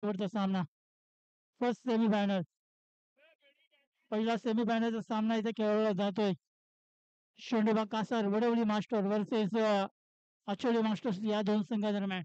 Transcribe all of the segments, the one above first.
शेवटचा सामना first semifinal. पहिला सेमीफायनलचा सामना इथे खेळवला जातोय. Shondoba Kasar Wadavali master versus Acholi masters या दोन संघादरम्यान.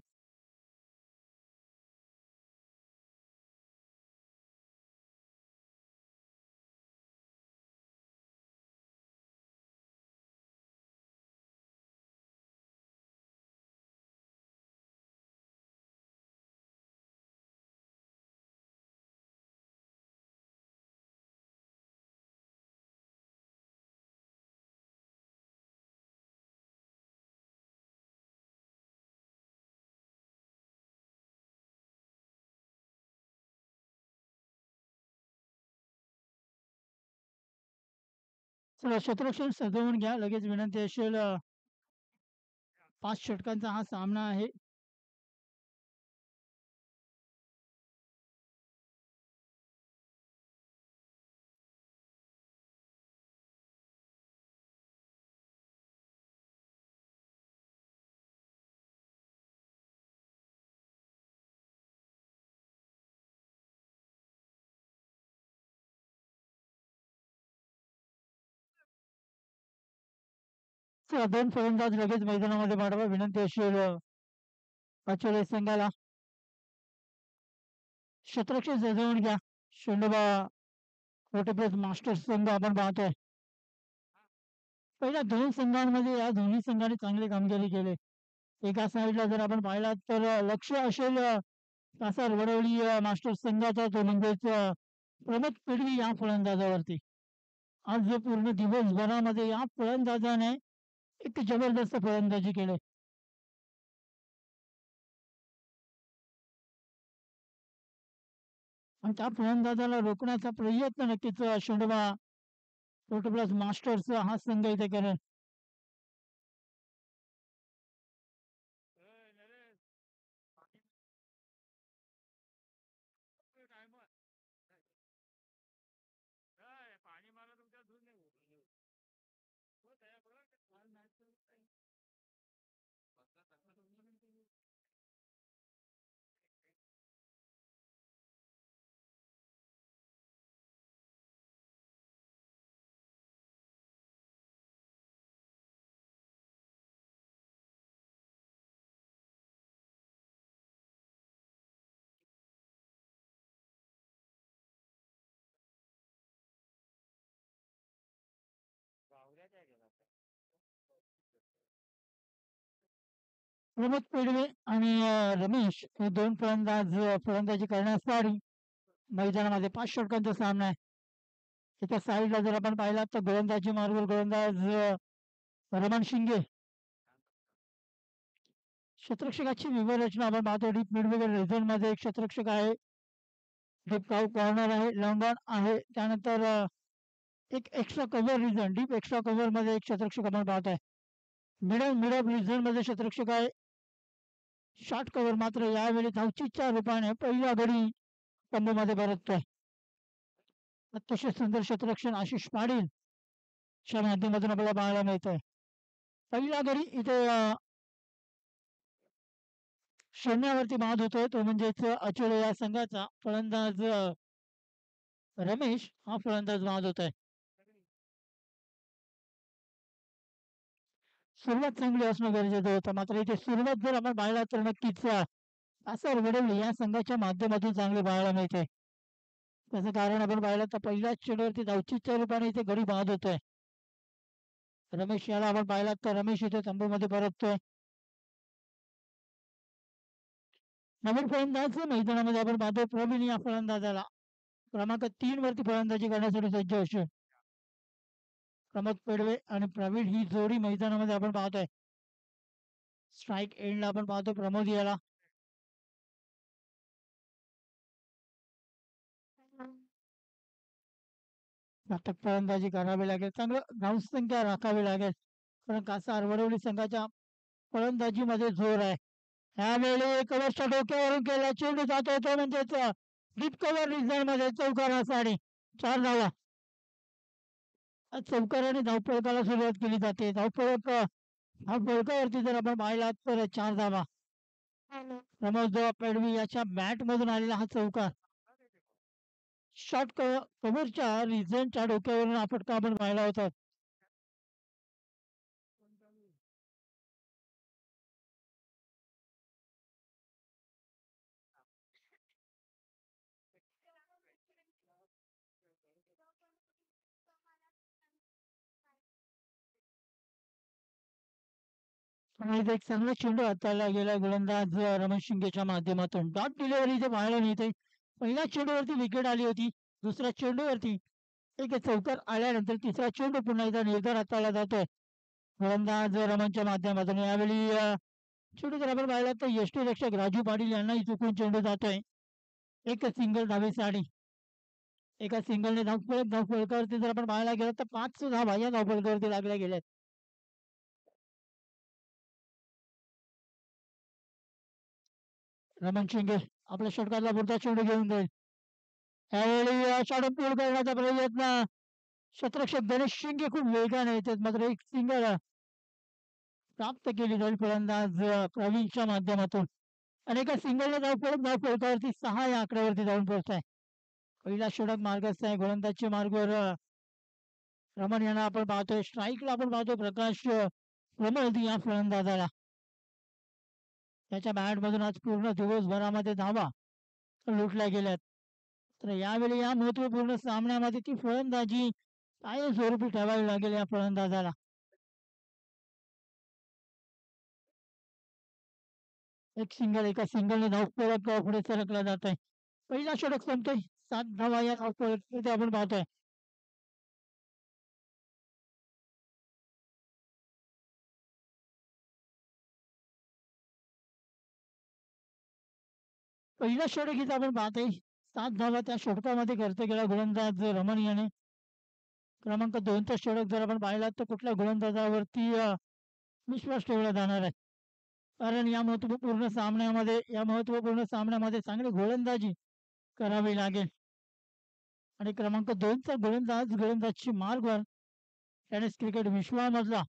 चला क्षेत्ररक्षण सजवून घ्या लगेच विनंती असेल. 5 षटकांचा हा सामना आहे. चला दोन फलंदाज लगेच मैदानामध्ये पाठवा विनंती असेल आचोली संघाला. क्षेत्ररक्षण सजवून घ्या. शोंडोबा वॉटरप्रेस मास्टर्स संघ आपण पाहतोय. पहिल्या दोन संघांमध्ये या दोन्ही संघांनी चांगली कामगिरी केली. एका साईडला जर आपण पाहिला तर लक्ष असेल कासार वडवली मास्टर्स संघाचा तो म्हणजेच प्रमोद पेडवी या फलंदाजावरती. आज जो पूर्ण दिवसभरामध्ये या फलंदाजाने एक जबरदस्त फलंदाजी केली. आणि त्या फलंदाजाला रोखण्याचा प्रयत्न नक्कीच शोंडोबा प्लस मास्टर्स हा संघ इथे करेल. प्रमोद पेडवे आणि रमेश हे दोन फलंदाजी करण्यासाठी मैदानामध्ये 5 षटकांचा सामना आहे. एका साईडला जर आपण पाहिला तर गोलंदाजी मार्गवर गोलंदाज रमण शिंगे. क्षेत्ररक्षकाची विवरचना आपण पाहतो. डीप मिडविकेट रिझन मध्ये एक क्षेत्ररक्षक आहे. डीप कॉर्नर आहे. लॉंग ऑन आहे. त्यानंतर एक extra cover reason deep extra cover मध्ये एक क्षेत्ररक्षक आपण पाहतोय. मिड ऑफ रिझन मध्ये क्षेत्ररक्षक आहे. शॉर्ट कव्हर मात्र यावेळी धावचीच्या रूपाने पहिल्या गडी तंबूमध्ये परततोय. अतिशय सुंदर क्षेत्ररक्षण आशिष पाटील च्या माध्यमातून आपल्याला पाहायला मिळतंय. पहिला गडी इथे शून्यावरती बाद होतोय तो म्हणजेच अचोले या संघाचा फलंदाज रमेश हा फलंदाज बाद होत आहे. सुरुवात चांगली असणं गरजेचं होतं. मात्र इथे सुरुवात जर आपण पाहिला तर नक्कीच कासार वडवली या संघाच्या माध्यमातून चांगली पाहायला मिळते. त्याचं कारण आपण पाहिलं तर पहिल्याच चेंडूवरती धावचीच्या रूपाने इथे गडी बाद होतोय. रमेश याला आपण पाहिला तर रमेश इथे तंबूमध्ये परततोय. नवीन फलंदाज मैदानामध्ये आपण पाहतो प्रवीण या फलंदाजाला क्रमांक 3 वरती फलंदाजी करण्यासाठी सज्ज असेल. प्रमोद पेडवे आणि प्रवीण ही जोडी मैदानामध्ये आपण पाहतोय. स्ट्राईक एंडला आपण पाहतो प्रमोद याला. नाटक फलंदाजी करावी लागेल. चांगलं धावसंख्या राखावी लागेल. कारण कासार वडवली संघाच्या फलंदाजीमध्ये जोर आहे. ह्यावेळी कव्हरच्या डोक्यावरून केला चेंडू जातो तो म्हणजेच डीप कव्हर रिझन मध्ये चौकारासाठी 4 धावा. चौकाराने धावफलकाला सुरुवात केली जाते. धावफलकावरती जर आपण पाहिला तर 4 धावा. प्रमोद पेडवी याच्या बॅट मधून आलेला हा चौकार शॉर्ट कव्हरच्या रिझनच्या डोक्यावरून हा फटका आपण पाहिला होता. आणि एक चांगला चेंडू हाताळला गेला गोलंदाज रमेश शिंगेच्या माध्यमातून. डॉट डिलिव्हरी इथे पाहायला मिळते. पहिल्या चेंडूवरती विकेट आली होती. दुसऱ्या चेंडूवरती एक चौकार आल्यानंतर तिसरा चेंडू पुन्हा एकदा निर्धार हाताळला जातोय गोलंदाज रमणच्या माध्यमातून. यावेळी चेंडू जर आपण पाहिला तर यष्टीरक्षक राजू पाटील यांनाही चुकून चेंडू जातोय. एक सिंगल धावेसाठी एका सिंगलने धावफलकावरती जर आपण पाहायला गेलो तर 5 धावा या धावफलकावरती लागल्या गेल्यात. रमण शिंगे आपल्या षटकातला पुढचा चेंडू घेऊन जाईल. यावेळी शॉर्ट पूर्ण करण्याचा प्रयत्न क्षेत्ररक्षक गणेश शिंगे खूप वेगाने येतात मात्र एक सिंगल प्राप्त केली जाईल फलंदाज प्रवीणच्या माध्यमातून. आणि एका सिंगलने धावफलकावरती 6 या आकड्यावरती जाऊन पोहोचताय. पहिला षटक मार्गस्थ आहे गोलंदाजच्या मार्गावर रमण यांना आपण पाहतोय. स्ट्राईकला आपण पाहतोय प्रकाश प्रमोद या फलंदाजाला. त्याच्या बॅट मधून आज पूर्ण दिवसभरामध्ये धावा लुटल्या गेल्यात. तर यावेळी या महत्वपूर्ण सामन्यामध्ये ती फलंदाजी कायमस्वरूपी ठेवावी लागेल या फलंदाजाला. एक सिंगल एका सिंगलने धावफलक पुढे सरकला जात आहे. पहिला षटक संपतोय. 7 धावा या धावफलक आपण पाहतोय. पहिला षटक इथं आपण पाहतोय. 7 धावा त्या षटकामध्ये खर्च केला गोलंदाज रमण याने. क्रमांक 2चा षटक जर आपण पाहिला तर कुठल्या गोलंदाजावरती विश्वास ठेवला जाणार आहे. कारण या महत्वपूर्ण सामन्यामध्ये चांगली गोलंदाजी करावी लागेल. आणि क्रमांक 2चा गोलंदाजची मार्गवर टेनिस क्रिकेट विश्वामधला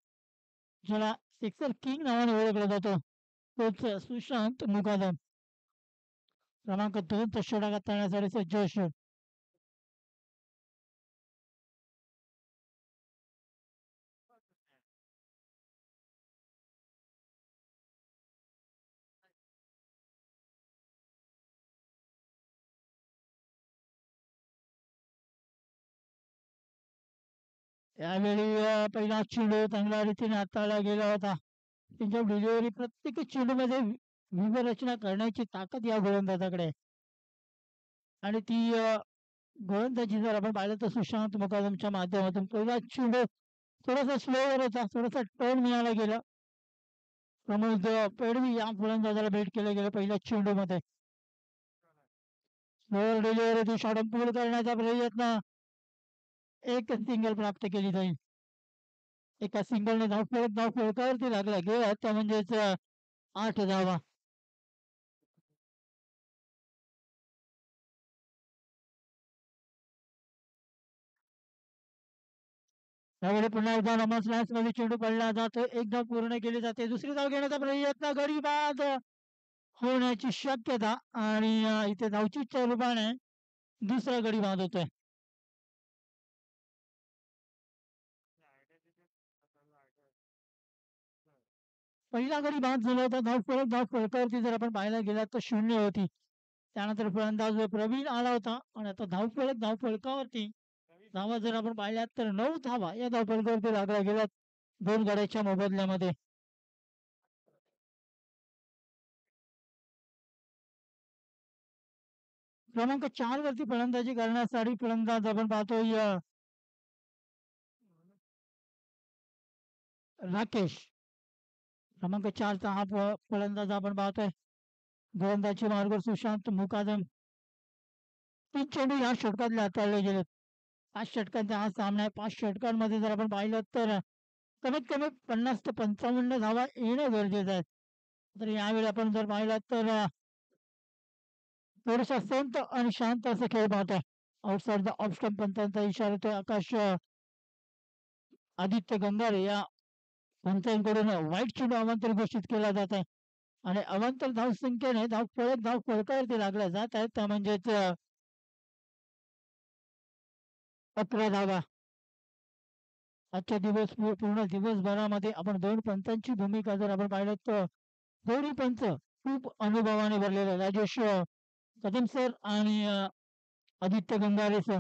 ज्याला सिक्सर किंग नावाने ओळखला जातो तोच सुशांत मुकादम. क्रमांक 2चा षटक हाताळण्यासाठी सज्ज असेल. यावेळी पहिला चेंडू चांगल्या रीतीने हाताळला गेला होता. त्यांच्या डिलिव्हरी प्रत्येक चेंडूमध्ये व्यूहरचना करण्याची ताकद या गोलंदाजाकडे आहे. आणि ती गोलंदाजी जर आपण पाहिलं तर सुशांत मुकादमच्या माध्यमातून पहिला चेंडू थोडासा स्लोवर होता. थोडासा टर्न मिळाला गेला. प्रमोद पेडवी या फलंदाजाला भेट केलं गेलं पहिल्या चेंडूमध्ये. स्लोअर डिलिव्हरी शॉर्ट पूर्ण करण्याचा प्रयत्न. एक सिंगल प्राप्त केली जाईल. एका सिंगलने धावफलकावरती लागला गेला त्या म्हणजेच 8 धावा. त्यावेळी पुन्हा एकदा रमण मध्ये चेंडू पडला जातो. एकदा पूर्ण केली जाते. दुसरी धाव घेण्याचा प्रयत्न गडी बाद होण्याची शक्यता आणि इथे धावचीच्या रूपाने दुसरा गडी बाद होतोय. पहिला गडी बाद झाला होता. धावफलकावरती जर आपण पाहायला गेला तर 0 होती. त्यानंतर फलंदाज प्रवीण आला होता आणि आता धावफलकावरती धावा जर आपण पाहिल्या तर 9 धावा या धावफलकावरती लागल्या गेल्यात 2 गड्याच्या मोबदल्यामध्ये. क्रमांक 4 वरती फलंदाजी करण्यासाठी फलंदाज आपण पाहतोय राकेश. क्रमांक 4चा हा फलंदाज आपण पाहतोय. गोलंदाजी मार्गावर सुशांत मुकादम. 3 चेंडू या षटकातले हाताळले गेलेत. 5 षटकांचा हा सामना आहे. 5 षटकांमध्ये जर आपण पाहिलं तर कमीत कमी 50 ते 55 धावा येणं गरजेचं आहे. तर यावेळी आपण जर पाहिलं तर थोडासा संत आणि शांत असा खेळ पाहतोय. आउटसाइड द ऑफ स्टंप पंतांचा इशारा येतोय. आकाश आदित्य गंगारे या पंचांकडून वाईट चेंडू आमंत्रित घोषित केला जात आहे. आणि अवांतर धावसंख्येने धाव फलकावरती लागल्या जात आहेत त्या म्हणजेच 11 धावा. आजच्या पूर्ण दिवसभरामध्ये आपण 2 पंचांची भूमिका जर आपण पाहिलं तर दोन्ही पंच खूप अनुभवाने भरलेले राजेश कदम सर आणि आदित्य गंगारे सर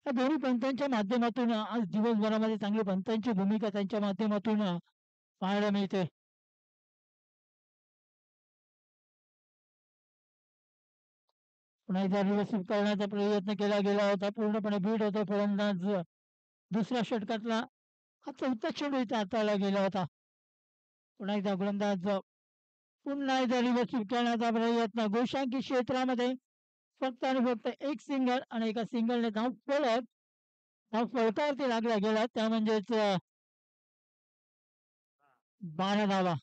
या दोन्ही पंचांच्या माध्यमातून आज दिवसभरामध्ये चांगली पंचांची भूमिका त्यांच्या माध्यमातून पाहायला मिळते. पुन्हा एकदा रिव्हर्स करण्याचा प्रयत्न केला गेला होता पूर्णपणे बीट होतो फलंदाज दुसऱ्या षटकातला हा चौथा चेंडू इथे हाताळला गेला होता. पुन्हा एकदा गोलंदाज पुन्हा एकदा रिव्हर्स करण्याचा प्रयत्न गोशांकी क्षेत्रामध्ये फक्त आणि फक्त एक सिंगल आणि एका सिंगलने धाव फलकावरती लागला गेला त्या म्हणजेच 12 धावा.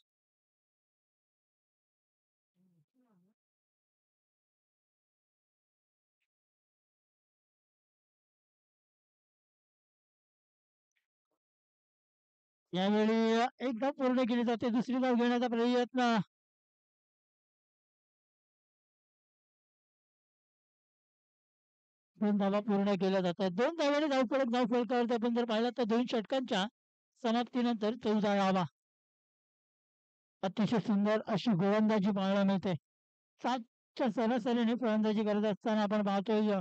यावेळी एक धाव पूर्ण केली जाते दुसरी धाव घेण्याचा प्रयत्न 2 धावा पूर्ण केल्या जातात 2 धावांनी धाव फलकावरती आपण जर पाहिलं तर 2 षटकांच्या समाप्तीनंतर 14 धावा. अतिशय सुंदर अशी गोलंदाजी पाहायला मिळते 7च्या सरासरीने फलंदाजी करत असताना आपण पाहतोय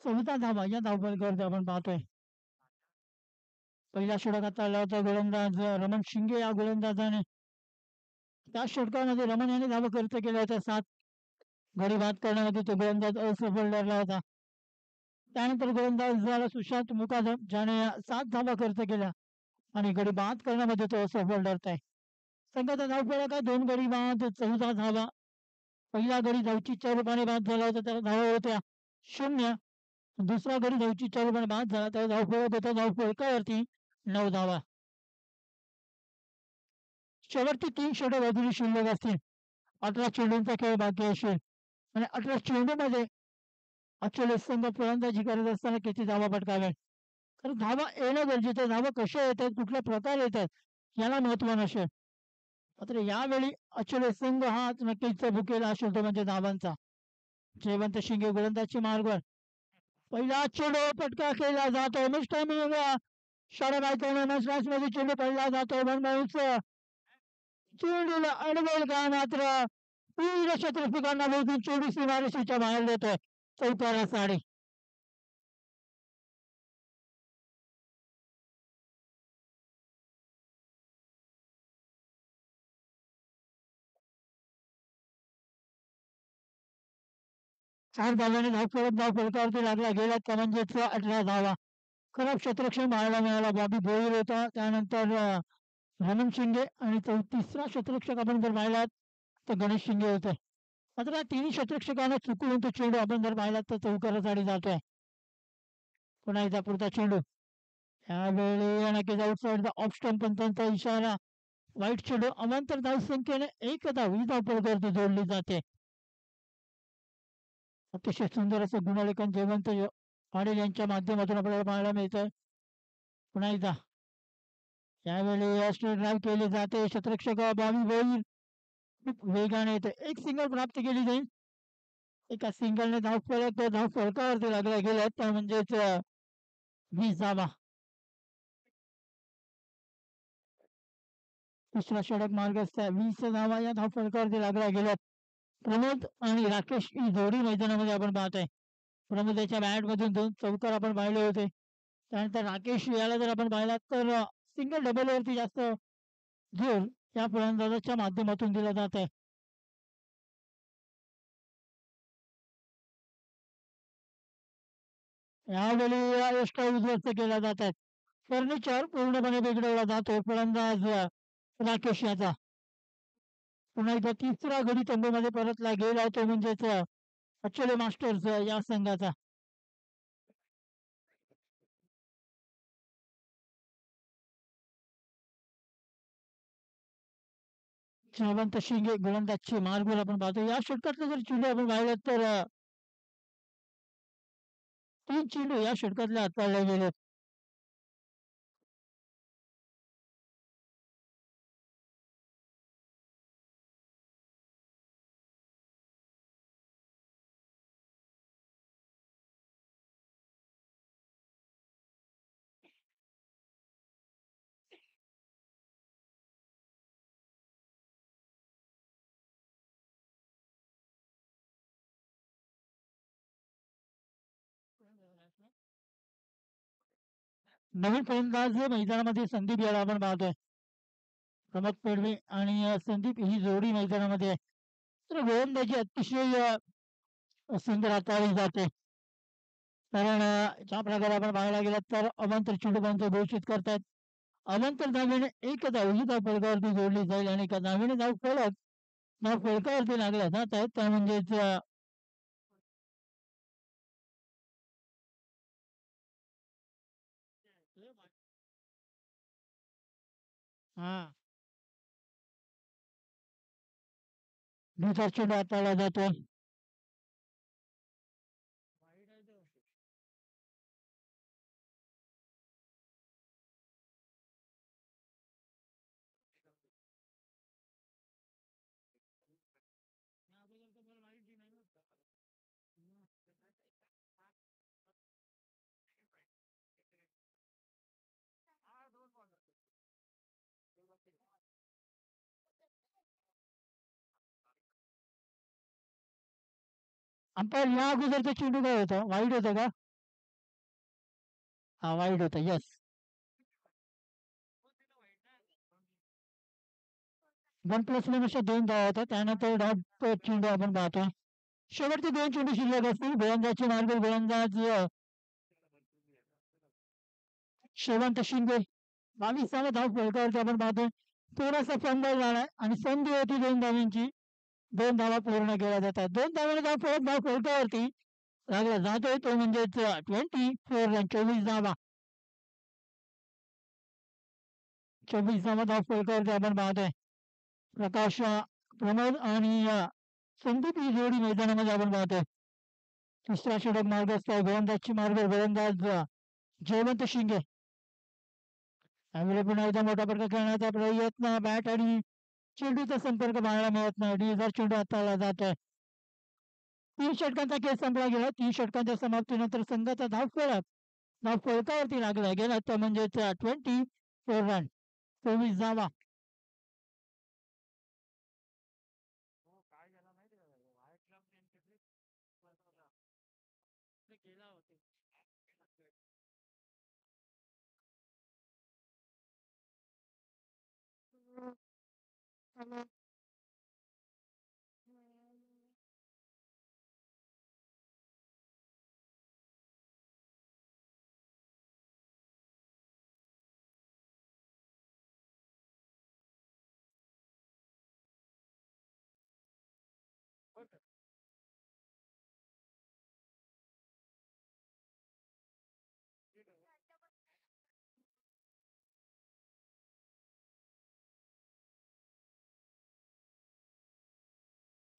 सविता धावा या धावफलकावरती आपण पाहतोय. पहिला षटक हाताळला होता गोलंदाज रमण शिंगे या गोलंदाजाने त्या षटकामध्ये रमण यांनी धावा खर्च केल्या होत्या 7 गडी बाद करण्यामध्ये तो गोलंदाज असफल ठरला होता. त्यानंतर गोलंदाज झाला सुशांत मुकादम ज्याने 7 धावा खर्च केल्या आणि गडी बाद करण्यामध्ये तो असफल ठरत आहे. संघाचा धावफलक आहे 2 गडी बाद 14 धावा. पहिला गडी धावचीच्या रूपाने बाद झाला होता त्याला धावा होत्या 0. दुसरा गडी धावचीच्या रूपाने बाद झाला त्याला धावफलक होता धावफलकावरती 9 धावा. शेवटची 3 षटक अजूनही शिल्लक असतील 18 चेंडूंचा खेळ बाकी असेल आणि 18 चेंडूमध्ये अचल संघ फलंदाजी करत असताना किती धावा पटकाव्यात कारण धावा येणं गरजेचं आहे. धावा कशा येतात कुठल्या प्रकारे येतात याला महत्व नसेल मात्र यावेळी अचल संघ हा नक्कीच भुकेला असेल तो म्हणजे धावांचा. जयवंत शिंगे गोलंदाजची मार्गवर पहिला चेंडू पटका केला जातो मिस्टर षडक मध्ये चेंडू पडला जातो चेंडूला अडवेल का मात्र वीर क्षेत्रफिकांना मोजून 24 इमारतीच्या बाहेर देतोय चौथ्याला साडी. चार धावांनी धाव फलकावरती लागला गेला त्या म्हणजेच 18 धावा. खराब क्षेत्ररक्षण पाहायला मिळाला बॉबी भोईर होता त्यानंतर रमण शिंगे आणि तिसरा क्षेत्ररक्षक आपण जर पाहिलात तर गणेश शिंगे होते. मात्र तिन्ही क्षेत्ररक्षकांना चुकून तो चेंडू आपण जर पाहिलात तर चौकारा साडी जातोय. पुन्हा एकदा पुढचा चेंडू यावेळी नक्कीच आउटसाईडचा ऑफ स्टंप पंचांचा इशारा वाईट चेंडू अमांतर धाव संख्येने एक धाव ही धावफलकावरती जोडली जाते. अतिशय सुंदर असं गुणलेखन जयवंत पाटील यांच्या माध्यमातून आपल्याला पाहायला मिळतंय. पुन्हा एकदा यावेळी ड्राईव्ह केली जाते क्षेत्ररक्षक बॉबी भोईर खूप वेगाने येते एक सिंगल प्राप्त केली जाईल. एका सिंगलने धाव फलकावरती लागला गेला त्या म्हणजेच 20 धावा. दुसरा षटक मार्गस्थ 20 धावा या धाव फलकावरती लागला गेल्यात. प्रमोद आणि राकेश ही जोडी मैदानामध्ये आपण पाहतोय. प्रमोद बॅट मधून 2 चौकार आपण पाहिले होते. त्यानंतर राकेश याला जर आपण पाहिला तर सिंगल डबल वरती जास्त जोर या फलंदाजाच्या माध्यमातून दिला जात आहे. यावेळी यष्टा उद्ध्वस्त केला जात आहेत. फर्निचर पूर्णपणे बिघडवला जातो फलंदाज राकेश याचा. पुन्हा एकदा तिसरा गडी तंबूमध्ये परतला गेला तो म्हणजेच अचले मास्टर्स या संघाचा. जयवंत शिंगे गोलंदाजची मार्गवर आपण पाहतो या षटकातलं जर चेंडू आपण पाहिलं तर 3 चेंडू या षटकातले हाताळले गेलेत. नवीन फलंदाज मैदानामध्ये संदीप याला आपण पाहतोय. प्रमोद पेडवे आणि संदीप ही जोडी मैदानामध्ये आहे. तर गोलंदाजी अतिशय सुंदर हाताळली जाते. कारण ज्या प्रकारे आपण पाहायला गेलात तर अवांतर चेंडूबांचं घोषित करतायत. अवांतर धावेने एक धाव ही धाव फलकावरती जोडली जाईल आणि एका धावेने धाव फलकावरती लागल्या जात आहेत. त्या म्हणजेच हा दुसरा चेंडू हाताळला जातोय. अंपायर या अगोदरचा चेंडू काय होता? वाईट होता का? हा वाईट होता. येस. 1+1 अशा 2 धावा होत्या. त्यानंतर डॉट चेंडू आपण पाहतोय. शेवटचे 2 चेंडू शिल्लक असतील. गोलंदाजचे मार्ग गोलंदाज शेवंत शिंदे 22 धाव फलकावरती आपण पाहतोय. थोडासा फंबल झालाय आणि संधी होती 2 धावांची. 2 धावा पूर्ण केल्या जातात. 2 धावाने धाव फलकावरती लागला जातोय तो म्हणजेच 24 धावा. 24 धावा धाव फलकावरती आपण पाहतोय. प्रकाश प्रमोद आणि संदीप ही जोडी मैदानामध्ये आपण पाहतोय. तिसरा षटक मार्गस्थ आहे. गोलंदाज जयवंत शिंगे. त्यामुळे पुन्हा एकदा मोठा प्रकार खेळण्याचा प्रयत्न. बॅट आणि चेंडूचा संपर्क पाहायला मिळत नाही. डिझार चेंडू हाताळला जात आहे. 3 षटकांचा खेळ संपला गेला. 3 षटकांच्या समाप्तीनंतर संघाचा धाव फलकावरती लागला गेला तो म्हणजेच 24 रन 24 धावा.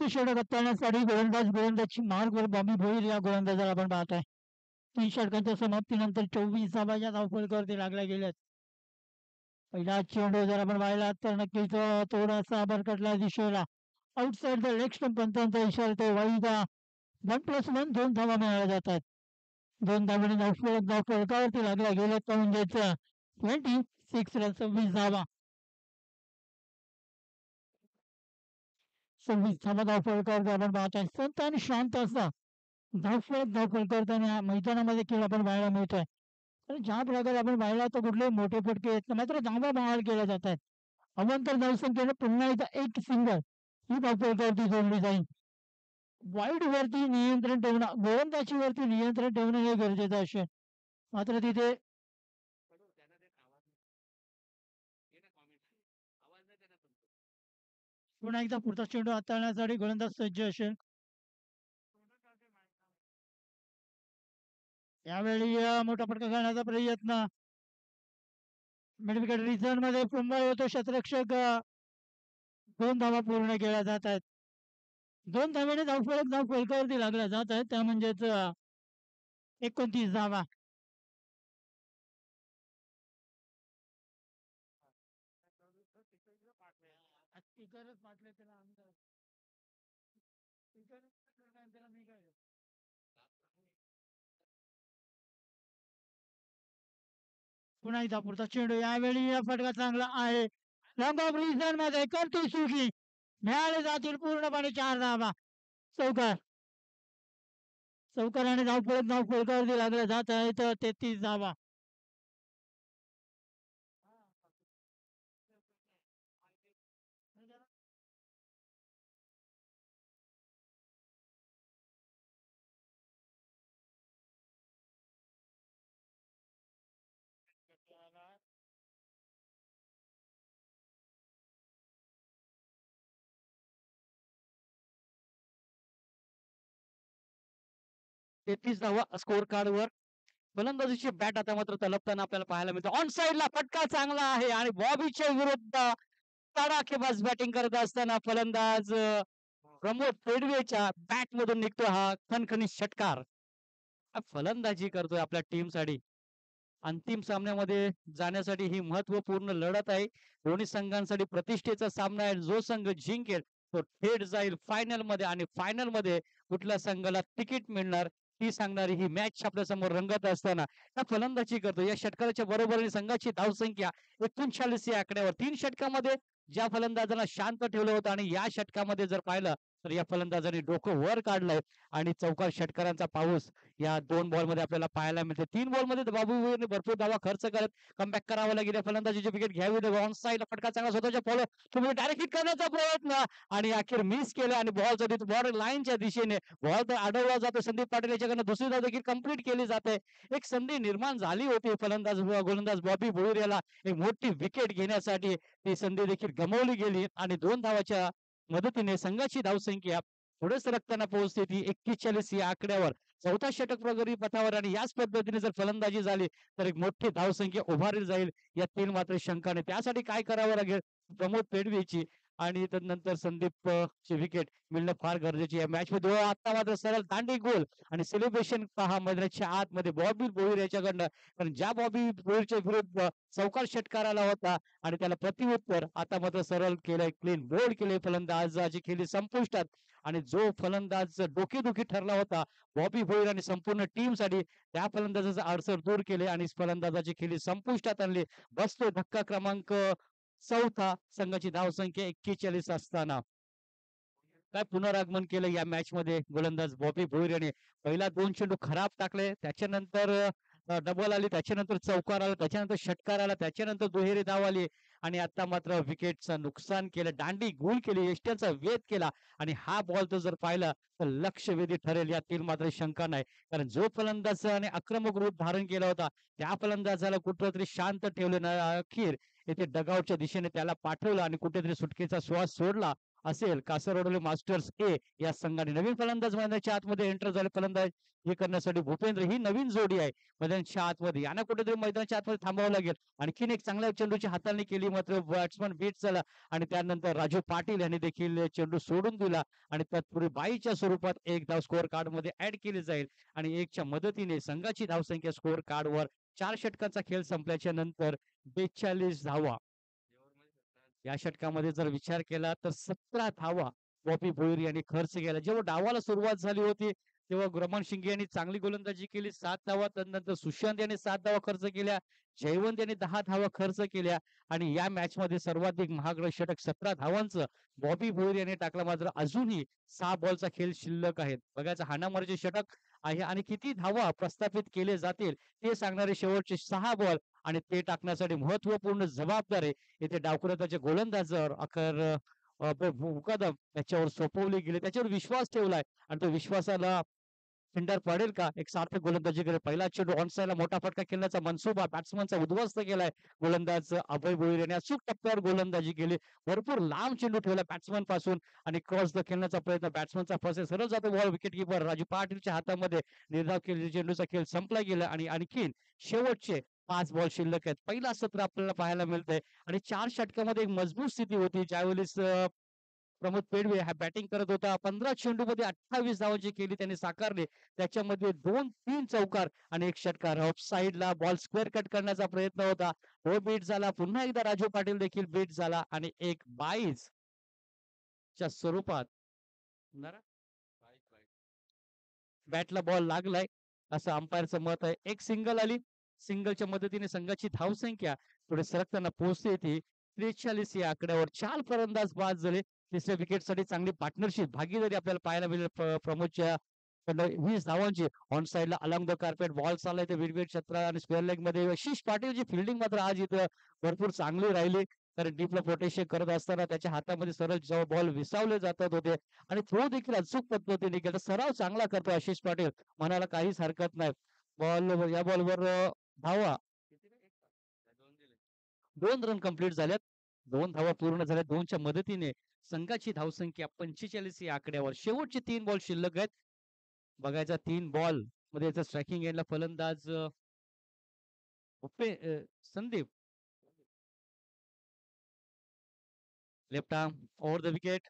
षटक हाताळण्यासाठी गोलंदाजची मार्ग बॉम्बी भोईर या गोलंदाजाला आपण पाहतोय. 3 षटकांच्या समाप्तीनंतर 24 धावा या धावफलकावरती लागल्या गेल्यात. पहिला चेंडू जर आपण पाहिला तर नक्कीच थोडासा भरकटला दिशेला. आउटसाइड द लेग स्टंप पंचांचा इशारा तो वाईट. 1+1 2 धावा मिळाल्या जातात. 2 धावांनी धावफलकावरती लागल्या गेल्यात तर म्हणजेच 26 रन 26 धावा. 26 धावा धावफलकावरती आपण पाहतोय. संत आणि शांत असा धावफलक मैदानामध्ये खेळ आपण पाहायला मिळतोय. तर ज्या प्रकारे आपण पाहिला तर कुठले मोठे फटके येत मात्र धावा बहाल केल्या जातात. अवांतर धावसंख्येने पुन्हा एकदा एक सिंगल ही धावफलकावरती जोडली जाईल. वाईड वरती नियंत्रण ठेवणं गोलंदाजी वरती नियंत्रण ठेवणं हे गरजेचं असेल. मात्र तिथे पुन्हा एकदा पुढचा चेंडू हाताळण्यासाठी गोलंदाज सज्ज असेल. यावेळी मोठा फटका घालण्याचा प्रयत्न. मिडविकेट रिझन मध्ये फंबल होतो. क्षेत्ररक्षक 2 धावा पूर्ण केल्या जात आहेत. 2 धावांनी धाव फलकावरती लागल्या जात आहेत. त्या म्हणजेच 29 धावा. पुन्हा एकदा पुढचा चेंडू यावेळी या फटका चांगला आहे. रंग ऑफ रिझन मध्ये करतो सुखी. मिळाले जातील पूर्णपणे 4 धावा. चौकार. चौकार आणि धावफलकावरती लागले जात आहेत 33 धावा. तेहतीस धावा स्कोर कार्डवर. फलंदाजीची बॅट आता मात्र तलपताना आपल्याला पाहायला मिळते. ऑन साइडला फटका चांगला आहे आणि बॉबीच्या विरुद्ध तडाखेबाज बॅटिंग करत असताना फलंदाज प्रमोद पेडवेच्या बॅट मधून निघतो हा खणखणीत षटकार. फलंदाजी करतोय आपल्या टीम साठी. अंतिम सामन्यामध्ये जाण्यासाठी ही महत्वपूर्ण लढत आहे. दोन्ही संघांसाठी प्रतिष्ठेचा सामना आहे. जो संघ जिंकेल तो थेट जाईल फायनल मध्ये आणि फायनल मध्ये कुठल्या संघाला तिकीट मिळणार ती सांगणारी ही मॅच आपल्या समोर रंगत असताना या फलंदाजी करतो. या षटकाराच्या बरोबरीने संघाची धावसंख्या 39 या आकड्यावर. 3 षटकामध्ये ज्या फलंदाजांना शांत ठेवलं होतं आणि या षटकामध्ये जर पाहिलं तर या फलंदाजांनी डोकं वर काढलंय आणि चौकार षटकारांचा पाऊस या 2 बॉल मध्ये आपल्याला पाहायला मिळते. 3 बॉल मध्ये बाबू वीरने भरपूर धावा खर्च करत कमबॅक करावं लागेल. फलंदाजीची विकेट घ्यावी ऑन साइड फटका चांगला स्वतःच्या फॉलो तुम्ही डायरेक्ट हिट करण्याचा प्रयत्न आणि अखेर मिस केलं आणि बॉल जरी बॉर्डर लाईनच्या दिशेने बॉल तर अडवला जातो. संदीप पाटील याच्याकडनं दुसरी धाव देखील कंप्लीट केली जाते. एक संधी निर्माण झाली होती फलंदाज गोलंदाज बॉबी भोईर याला एक मोठी विकेट घेण्यासाठी. ती संधी देखील गमावली गेली आणि 2 धावाच्या मदतीने संघाची धावसंख्या पुढे सरकताना पोहोचते ती 41 या आकड्यावर. चौथा षटक प्रगती पथावर आणि याच पद्धतीने जर फलंदाजी झाली तर एक मोठी धावसंख्या उभारली जाईल या 3 मात्र शंकाने. त्यासाठी काय करावं लागेल प्रमोद पेडवेची आणि त्यानंतर संदीप ची विकेट मिळणं फार गरजेची आहे मॅच मध्ये. आता मात्र सरळ दांडी गोल आणि सेलिब्रेशन पहा मैदानाच्या आतमध्ये बॉबी भोईर याच्याकडनं. कारण ज्या बॉबी भोईरच्या विरुद्ध चौकार षटकार आला होता आणि त्याला प्रत्युत्तर आता मात्र सरळ केलंय क्लीन बोल्ड केले फलंदाजाची खेळी संपुष्टात. आणि जो फलंदाज डोकेदुखी ठरला होता बॉबी भोईर आणि संपूर्ण टीम साठी त्या फलंदाजाचा अडसर दूर केले आणि फलंदाजाची खेळी संपुष्टात आणली. बसतो धक्का क्रमांक 4था. संघाची धावसंख्या 41 असताना काय पुनरागमन केलं या मॅच मध्ये गोलंदाज बॉबी भोईर याने. पहिला 2 चेंडू खराब टाकले त्याच्यानंतर डबल आली त्याच्यानंतर चौकार आला त्याच्यानंतर षटकार आला त्याच्यानंतर दुहेरी धाव आली आणि आता मात्र विकेटचं नुकसान केलं. दांडी गुल केली यष्ट्यांचा वेध केला आणि हा बॉल तर जर पाहिला तर लक्षवेधी ठरेल यातील मात्र शंका नाही. कारण जो फलंदाजाने आक्रमक रूप धारण केला होता त्या फलंदाजाला कुठेतरी शांत ठेवले ना अखेर येथे डगआउटच्या दिशेने त्याला पाठवलं आणि कुठेतरी सुटकेचा श्वास सोडला असेल. कासरवडले मास्टर्स ए या संघाने नवीन फलंदाज मैदानाच्या आतमध्ये एंटर झाले. फलंदाज हे करण्यासाठी भूपेंद्र ही नवीन जोडी आहे मैदानाच्या आतमध्ये. यांना कुठेतरी मैदानाच्या आतमध्ये थांबावं लागेल. आणखीन एक चांगल्या चेंडूची हाताळणी केली मात्र बॅट्समन बीट झाला आणि त्यानंतर राजू पाटील यांनी देखील चेंडू सोडून दिला आणि तत्पूर्वी बाईच्या स्वरूपात एक धाव स्कोअर कार्ड मध्ये ऍड केली जाईल आणि एकच्या मदतीने संघाची धावसंख्या स्कोअर कार्डवर 4 षटकांचा खेळ संपल्याच्या नंतर 42 धावा. या षटकामध्ये जर विचार केला तर 17 धावा बॉबी भोईर यांनी खर्च केला. जेव्हा डावाला सुरुवात झाली होती तेव्हा रमण शिंगे यांनी चांगली गोलंदाजी केली 7 धावा. त्यानंतर सुशांत यांनी 7 धावा खर्च केल्या. जयवंत यांनी 10 धावा खर्च केल्या आणि या मॅच मध्ये सर्वाधिक महागडं षटक 17 धावांचं बॉबी भोईर यांनी टाकलं. मात्र अजूनही 6 बॉलचा खेळ शिल्लक आहेत. बघायचं हाणामारीचे षटक आहे आणि किती धावा प्रस्थापित केले जातील ते सांगणारे शेवटचे 6 बॉल आणि ते टाकण्यासाठी महत्वपूर्ण जबाबदार आहे इथे डावखुराचे गोलंदाजावर अखेर मुकदम त्याच्यावर सोपवले गेले. त्याच्यावर विश्वास ठेवलाय आणि तो विश्वासाला खिंडार पडेल का. एक सार्थक गोलंदाजी करे. पहिला चेंडू ऑनसाइडला मोठा फटका खेळण्याचा मनसुबा बॅट्समनचा उद्ध्वस्त केलाय गोलंदाज अभय भोईर यांनी. अचूक टप्प्यावर गोलंदाजी केली. भरपूर लांब चेंडू ठेवला बॅट्समन पासून आणि क्रॉस द खेळण्याचा प्रयत्न बॅट्समनचा फसे सरळ जातो बॉल. विकेट किपर राजू पाटीलच्या हातामध्ये निर्धाव केलेला चेंडूचा खेळ संपला गेला आणि आणखीन शेवटचे 5 बॉल शिल्लक आहेत. पहिला सत्र आपल्याला पाहायला मिळतंय आणि 4 षटकामध्ये एक मजबूत स्थिती होती ज्यावेळेस प्रमोद पेडवे हा बॅटिंग करत होता. 15 चेंडूमध्ये 28 धावा जी केली त्यांनी साकारले. त्याच्यामध्ये 2-3 चौकार आणि एक षटकार. ऑफ साइडला बॉल स्क्वेअर कट करण्याचा प्रयत्न होता. तो बीट झाला. पुन्हा एकदा राजू पाटील देखील बीट झाला आणि एक 22 च्या स्वरूपात बॅटला बॉल लागलाय असं अंपायरचं मत आहे. एक सिंगल आली. सिंगलच्या मदतीने संघाची धावसंख्या पुढे सरकताना पोहोचते ती 43 या आकड्यावर. 4 फलंदाज बाद झाले. तिसऱ्या विकेटसाठी चांगली पार्टनरशिप भागीदारी आपल्याला पाहायला मिळेल. प्रमोदच्या 20 धावांची ऑन साइडला अलॉंग द कार्पेट बॉल चाललाय ते विडविड क्षेत्र आणि स्क्वेअर लेग मध्ये आशिष पाटीलची फिल्डिंग मात्र आज इथं भरपूर चांगली राहिली. कारण डीपला प्रोटेक्शन करत असताना त्याच्या हातामध्ये सरळ जेव्हा बॉल विसावले जातात होते आणि थ्रो देखील अचूक पद्धतीने केला. सराव चांगला करतो आशिष पाटील, म्हणायला काहीच हरकत नाही. या बॉलवर धावा 2 रन कंप्लीट झाल्यात. 2 धावा पूर्ण झाल्या. 2च्या मदतीने संघाची धावसंख्या 45 या आकड्यावर. शेवटचे 3 बॉल शिल्लक आहेत. बघायचा 3 बॉल मध्ये स्ट्रायकिंग एंडला फलंदाज Sandeep left arm over the wicket.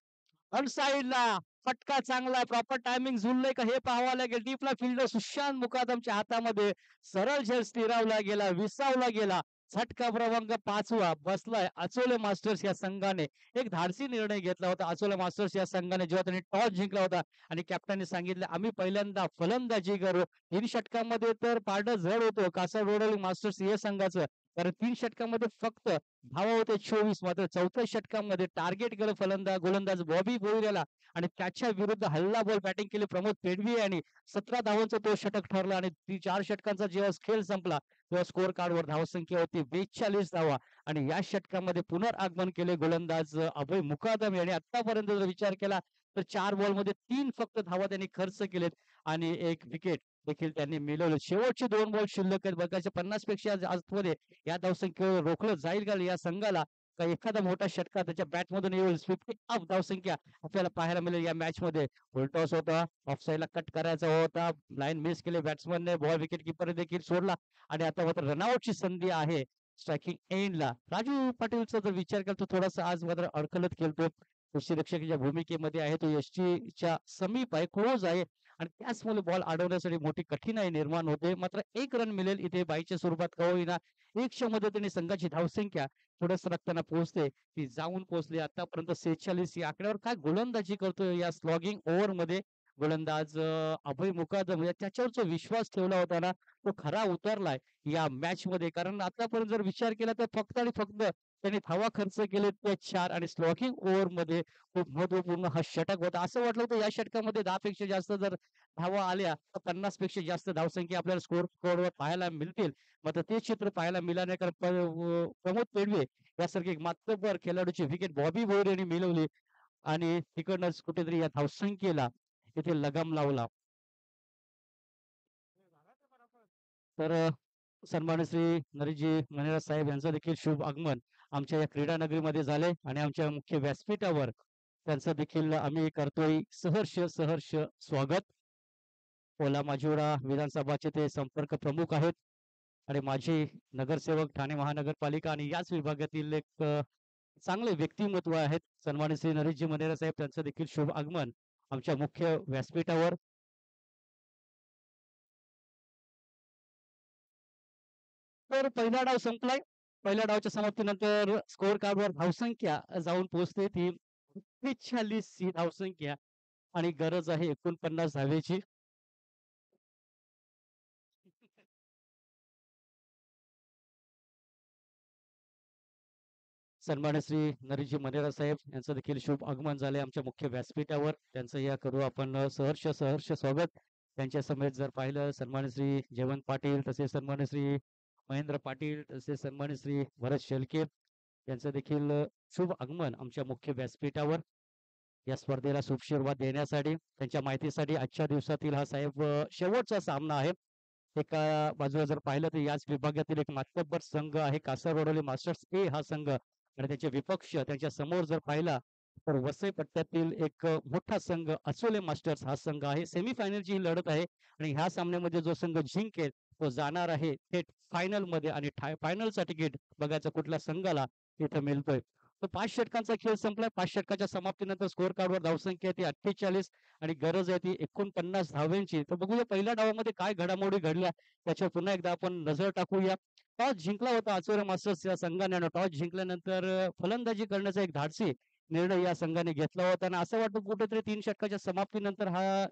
अनसाइडला फटका चांगला प्रॉपर टायमिंग झुललंय का हे पाहावं लागेल. डीपला फिल्डर सुशांत मुकादमच्या हातामध्ये सरळ झेल स्थिरावला गेला, विसावला गेला. झटका क्रमांक 5वा बसलाय अचोले मास्टर्स या संघाने. एक धाडसी निर्णय घेतला होता अचोले मास्टर्स या संघाने जेव्हा त्यांनी टॉस जिंकला होता आणि कॅप्टनने सांगितलं आम्ही पहिल्यांदा फलंदाजी करू. 3 षटकामध्ये तर पारडं जड होतं कासरगोड मास्टर्स या संघाचं. कारण 3 षटकामध्ये फक्त धावा होते 24. मात्र 4थ्या षटकामध्ये टार्गेट केलं गोलंदाज बॉबी बोईरेला आणि त्याच्या विरुद्ध हल्ला बॉल बॅटिंग केली प्रमोद पेडवी यांनी. 17 धावांचा तो षटक ठरला आणि 4 षटकांचा जेव्हा खेळ संपला तेव्हा स्कोर कार्डवर धावसंख्या होती 42 धावा. आणि या षटकामध्ये पुनरागमन केले गोलंदाज अभय मुकादम यांनी. आतापर्यंत जर विचार केला तर 4 बॉल मध्ये 3 फक्त धावा त्यांनी खर्च केलेत आणि एक विकेट देखील त्यांनी मिळवलं. शेवटचे 2 बॉल शिल्लक आहेत. बघायचे 50 पेक्षा आतमध्ये या धावसंख्येवर रोखलं जाईल का या संघाला का एखादा मोठा षटकार त्याच्या बॅट मधून येईल. 50 अप धावसंख्या आपल्याला पाहायला मिळेल या मॅच मध्ये. फुलटॉस होता ऑफ साइडला कट करायचा होता. लाईन मिस केली बॅट्समनने. बॉल विकेट किपर देखील सोडला आणि आता मात्र रनआउटची संधी आहे स्ट्रायकिंग एंडला. राजू पाटीलचा जर विचार केला तर थोडासा आज मात्र अडखलत खेळतो. यष्टीरक्षकाच्या भूमिकेमध्ये आहे. तो यष्टीच्या समीप आहे, क्लोज आहे आणि त्याचमुळे बॉल अडवण्यासाठी मोठी कठीणाई निर्माण होते. मात्र 1 रन मिळेल इथे बाईच्या स्वरूपात का होईना. 1च्या मदतीने संघाची धावसंख्या पुढे सरकताना पोहोचते. ती जाऊन पोहोचली आतापर्यंत 46 या आकड्यावर. काय गोलंदाजी करतोय या स्लॉगिंग ओव्हर मध्ये गोलंदाज अभय मुकादम. त्याच्यावर जो विश्वास ठेवला होता ना तो खरा उतरलाय या मॅच मध्ये. कारण आतापर्यंत जर विचार केला तर फक्त आणि फक्त त्यांनी धावा खर्च केले ते 4 आणि स्लॉगिंग ओव्हर मध्ये खूप महत्वपूर्ण हा षटक होता. असं वाटलं होतं या षटकामध्ये 10 पेक्षा जास्त जर धावा आल्या तर 50 पेक्षा जास्त धावसंख्या आपल्याला स्कोर बोर्डवर पाहायला मिळतील. मात्र ते चित्र पाहायला मिळालं नाही. कारण प्रमोद पेडवे यासारखे एक मातब्बर खेळाडूची विकेट बॉबी बोर यांनी मिळवली आणि तिकडनंच कुठेतरी या धावसंख्येला इथे लगाम लावला. तर सन्मान्य श्री नरेशजी मनेरा साहेब यांचं देखील शुभ आगमन आमच्या या क्रीडा नगरीमध्ये झाले आणि आमच्या मुख्य व्यासपीठावर त्यांचं देखील आम्ही करतोय सहर्ष सहर्ष स्वागत. ओला माजिवडा विधानसभाचे ते संपर्क प्रमुख आहेत आणि माझे नगरसेवक ठाणे महानगरपालिका आणि याच विभागातील एक चांगले व्यक्तिमत्व आहेत सन्मान्य श्री नरेशजी मनेरा साहेब. त्यांचं देखील शुभ आगमन आमच्या मुख्य व्यासपीठावर. तर पहिला डाव संपलाय. पहिल्या डावच्या समाप्तीनंतर स्कोर कार्डवर धावसंख्या जाऊन पोहोचते ती 46 ही धावसंख्या आणि गरज आहे 49 धावेची. सन्मान्य श्री नरेशजी मनेरा साहेब यांचं देखील शुभ आगमन झाले आमच्या मुख्य व्यासपीठावर. त्यांचं या करू आपण सहर्ष सहर्ष स्वागत. त्यांच्या समेत जर पाहिलं सन्मान्य श्री जयवंत पाटील, तसेच सन्मान्य श्री महेंद्र पाटील, तसेच सन्मान्य श्री भरत शेलके यांचं देखील शुभ आगमन आमच्या मुख्य व्यासपीठावर. या स्पर्धेला शुभ सुरुवात देण्यासाठी त्यांच्या माहितीसाठी आजच्या दिवसातील हा साहेब शेवटचा सामना आहे. एका बाजूला जर पाहिलं तर याच विभागातील एक मातब्बर संघ आहे कासरगोडले मास्टर्स ए हा संघ आणि त्याचे विपक्ष त्यांच्या समोर जर पाहिला तर वसई पट्ट्यातील एक मोठा संघ अचोले मास्टर्स हा संघ आहे. सेमीफायनलची ही लढत आहे आणि ह्या सामन्यामध्ये जो संघ जिंकेल तो जाणार आहे थेट फायनल मध्ये आणि फायनलचा तिकीट बघायचं कुठल्या संघाला तिथं मिळतोय. तर 5 षटकांचा खेळ संपलाय. 5 षटकाच्या समाप्तीनंतर स्कोर कार्डवर धावसंख्या आहे ती 48 आणि गरज आहे ती 49 धावांची. तर बघूया पहिल्या डावामध्ये काय घडामोडी घडल्या त्याच्यावर पुन्हा एकदा आपण नजर टाकूया. टॉस जिंकला होता आचोरे मास्टर्स या संघाने आणि टॉस जिंकल्यानंतर फलंदाजी करण्याचा एक धाडसी निर्णय या संघाने घेतला होता आणि असं वाटतं कुठेतरी 3 षटकाच्या समाप्तीनंतर हा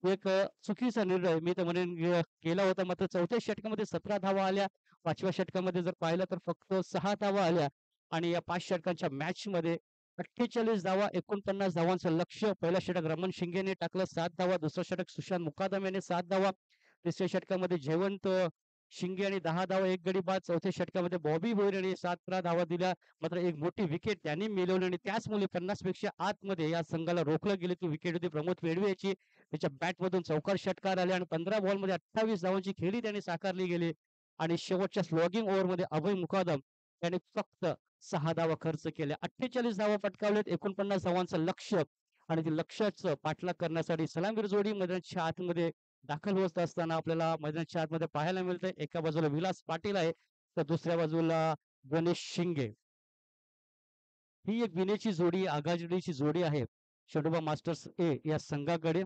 एक चुकीचा निर्णय मी तर म्हणेन केला होता. मात्र 4थ्या षटकामध्ये 17 धावा आल्या. 5व्या षटकामध्ये जर पाहिलं तर फक्त 6 धावा आल्या आणि या 5 षटकांच्या मॅचमध्ये 48 धावा, 49 धावांचं लक्ष्य. पहिलं षटक रमण शिंगेने टाकलं 7 धावा. दुसरं षटक सुशांत मुकादम याने 7 धावा. तिसऱ्या षटकामध्ये जयवंत शिंगे यांनी 10 धावा, 1 गडी बाद. चौथ्या षटकामध्ये बॉबी भोईर यांनी 17 धावा दिल्या. मात्र एक मोठी विकेट त्यांनी मिळवली आणि त्याच मुळे 50 पेक्षा आतमध्ये या संघाला रोखलं गेलं. ती विकेट होती प्रमोद पेडवे याची. त्याच्या बॅटमधून चौकार षटकार आले आणि 15 बॉलमध्ये 28 धावांची खेळी त्यांनी साकारली गेली आणि शेवटच्या स्लॉगिंग ओव्हरमध्ये अभय मुकादम त्याने फक्त 6 धावा खर्च केल्या. 48 धावा पटकावल्यात. 49 धावांचं लक्ष्य आणि ते लक्ष्याचं पाठलाग करण्यासाठी सलामीर जोडी मैदानाच्या आतमध्ये दाखल होत असताना आपल्याला मैदानाच्या आतमध्ये पाहायला मिळतंय. एका बाजूला विलास पाटील आहे तर दुसऱ्या बाजूला गणेश शिंगे. ही एक विनेची जोडी, आघाडीची जोडी आहे षडोबा मास्टर्स ए या संघाकडे.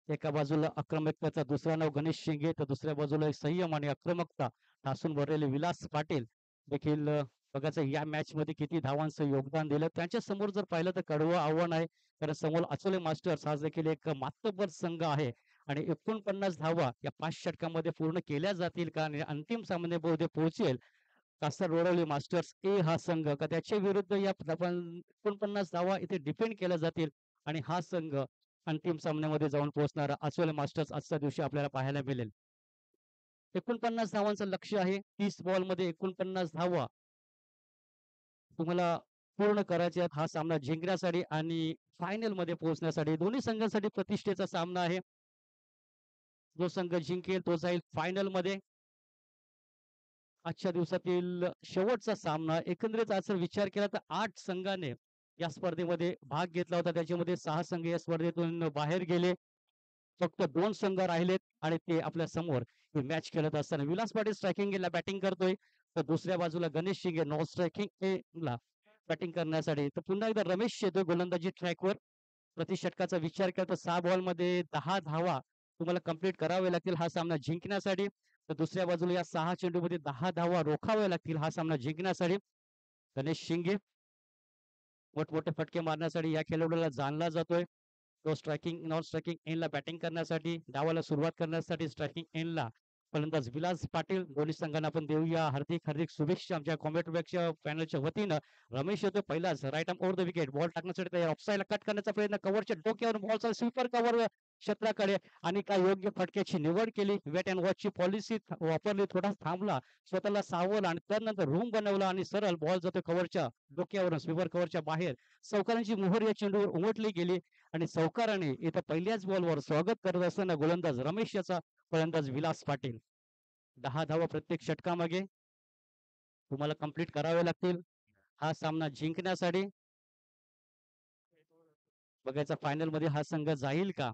एका बाजूला आक्रमकतेचा दुसरा नाव गणेश शिंगे तर दुसऱ्या बाजूला संयम आणि आक्रमकता ठासून भरलेले विलास पाटील देखील बघायचं या मॅच मध्ये किती धावांचं योगदान दिलं. त्यांच्या समोर जर पाहिलं तर कडवं आव्हान आहे कारण समोर अचोले मास्टर्स हा देखील एक मातब्बर संघ आहे आणि 49 धावा या 5 षटकामध्ये पूर्ण केल्या जातील का आणि अंतिम सामन्यामध्ये पोहोचेल कासार रोडवली मास्टर्स ए हा संघ का त्याच्या विरुद्ध या 49 धावा इथे डिपेंड केल्या जातील आणि हा संघ अंतिम सामन्यामध्ये जाऊन पोहोचणारा आचोले मास्टर्स आजच्या दिवशी आपल्याला पाहायला मिळेल. 49 धावांचं लक्ष आहे. 30 बॉल मध्ये 49 धावा तुम्हाला पूर्ण करायचे आहेत हा सामना जिंकण्यासाठी आणि फायनल मध्ये पोहोचण्यासाठी. दोन्ही संघांसाठी प्रतिष्ठेचा सामना आहे. जो संघ जिंकेल तो जाईल फायनल मध्ये. आजच्या दिवसातील शेवटचा सामना एकंदरीत आज जर विचार केला तर 8 संघाने या स्पर्धेमध्ये भाग घेतला होता. त्याच्यामध्ये 6 संघ या स्पर्धेतून बाहेर गेले. फक्त 2 संघ राहिलेत आणि ते आपल्या समोर ही मॅच खेळत असताना विलास पाटील स्ट्रायकिंग ला बॅटिंग करतोय तर दुसऱ्या बाजूला गणेश शिंगे नॉन स्ट्रायकिंग ला बॅटिंग करण्यासाठी. तर पुन्हा एकदा रमेश येतोय गोलंदाजी ट्रॅकवर. प्रति षटकाचा विचार केला तर 6 बॉल मध्ये 10 धावा तुम्हाला कंप्लीट करावे लागतील हा सामना जिंकण्यासाठी. तर दुसऱ्या बाजूला या 6 चेंडूमध्ये 10 धावा रोखाव्या लागतील हा सामना जिंकण्यासाठी. गणेश शिंगे मोठमोठे फटके मारण्यासाठी या खेळाडूला जाणला जातोय. तो स्ट्रायकिंग नॉन स्ट्रायकिंग एंडला बॅटिंग करण्यासाठी डावाला सुरुवात करण्यासाठी स्ट्रायकिंग एंडला फलंदाज विलास पाटील. दोन्ही संघांना आपण देऊया हार्दिक हार्दिक शुभेच्छा आमच्या कॉमेंटच्या पॅनलच्या वतीनं. रमेश येतो पहिलाच right arm over the wicket ball टाकण्यासाठी तयार. ऑफसाईडला कट करण्याचा प्रयत्न कव्हरच्या डोक्यावर बॉलचा स्वीपर कव्हर क्षेत्राकडे आणि काय योग्य फटक्याची निवड केली. वेट अँड वॉचची पॉलिसी वापरली. थोडा थांबला स्वतःला सावरला आणि त्यानंतर रूम बनवला आणि सरळ बॉल जातो कव्हरच्या डोक्यावरून स्वीपर कव्हरच्या बाहेर. चौकारांची मोहर या चेंडूवर उमटली गेली आणि चौकाराने इथं पहिल्याच बॉलवर स्वागत करत असताना गोलंदाज रमेश याचा फलंदाज विलास पाटील. 10 धावा प्रत्येक षटकामागे तुम्हाला कंप्लीट करावे लागतील हा सामना जिंकण्यासाठी. बघायचा फायनल मध्ये हा संघ जाईल का.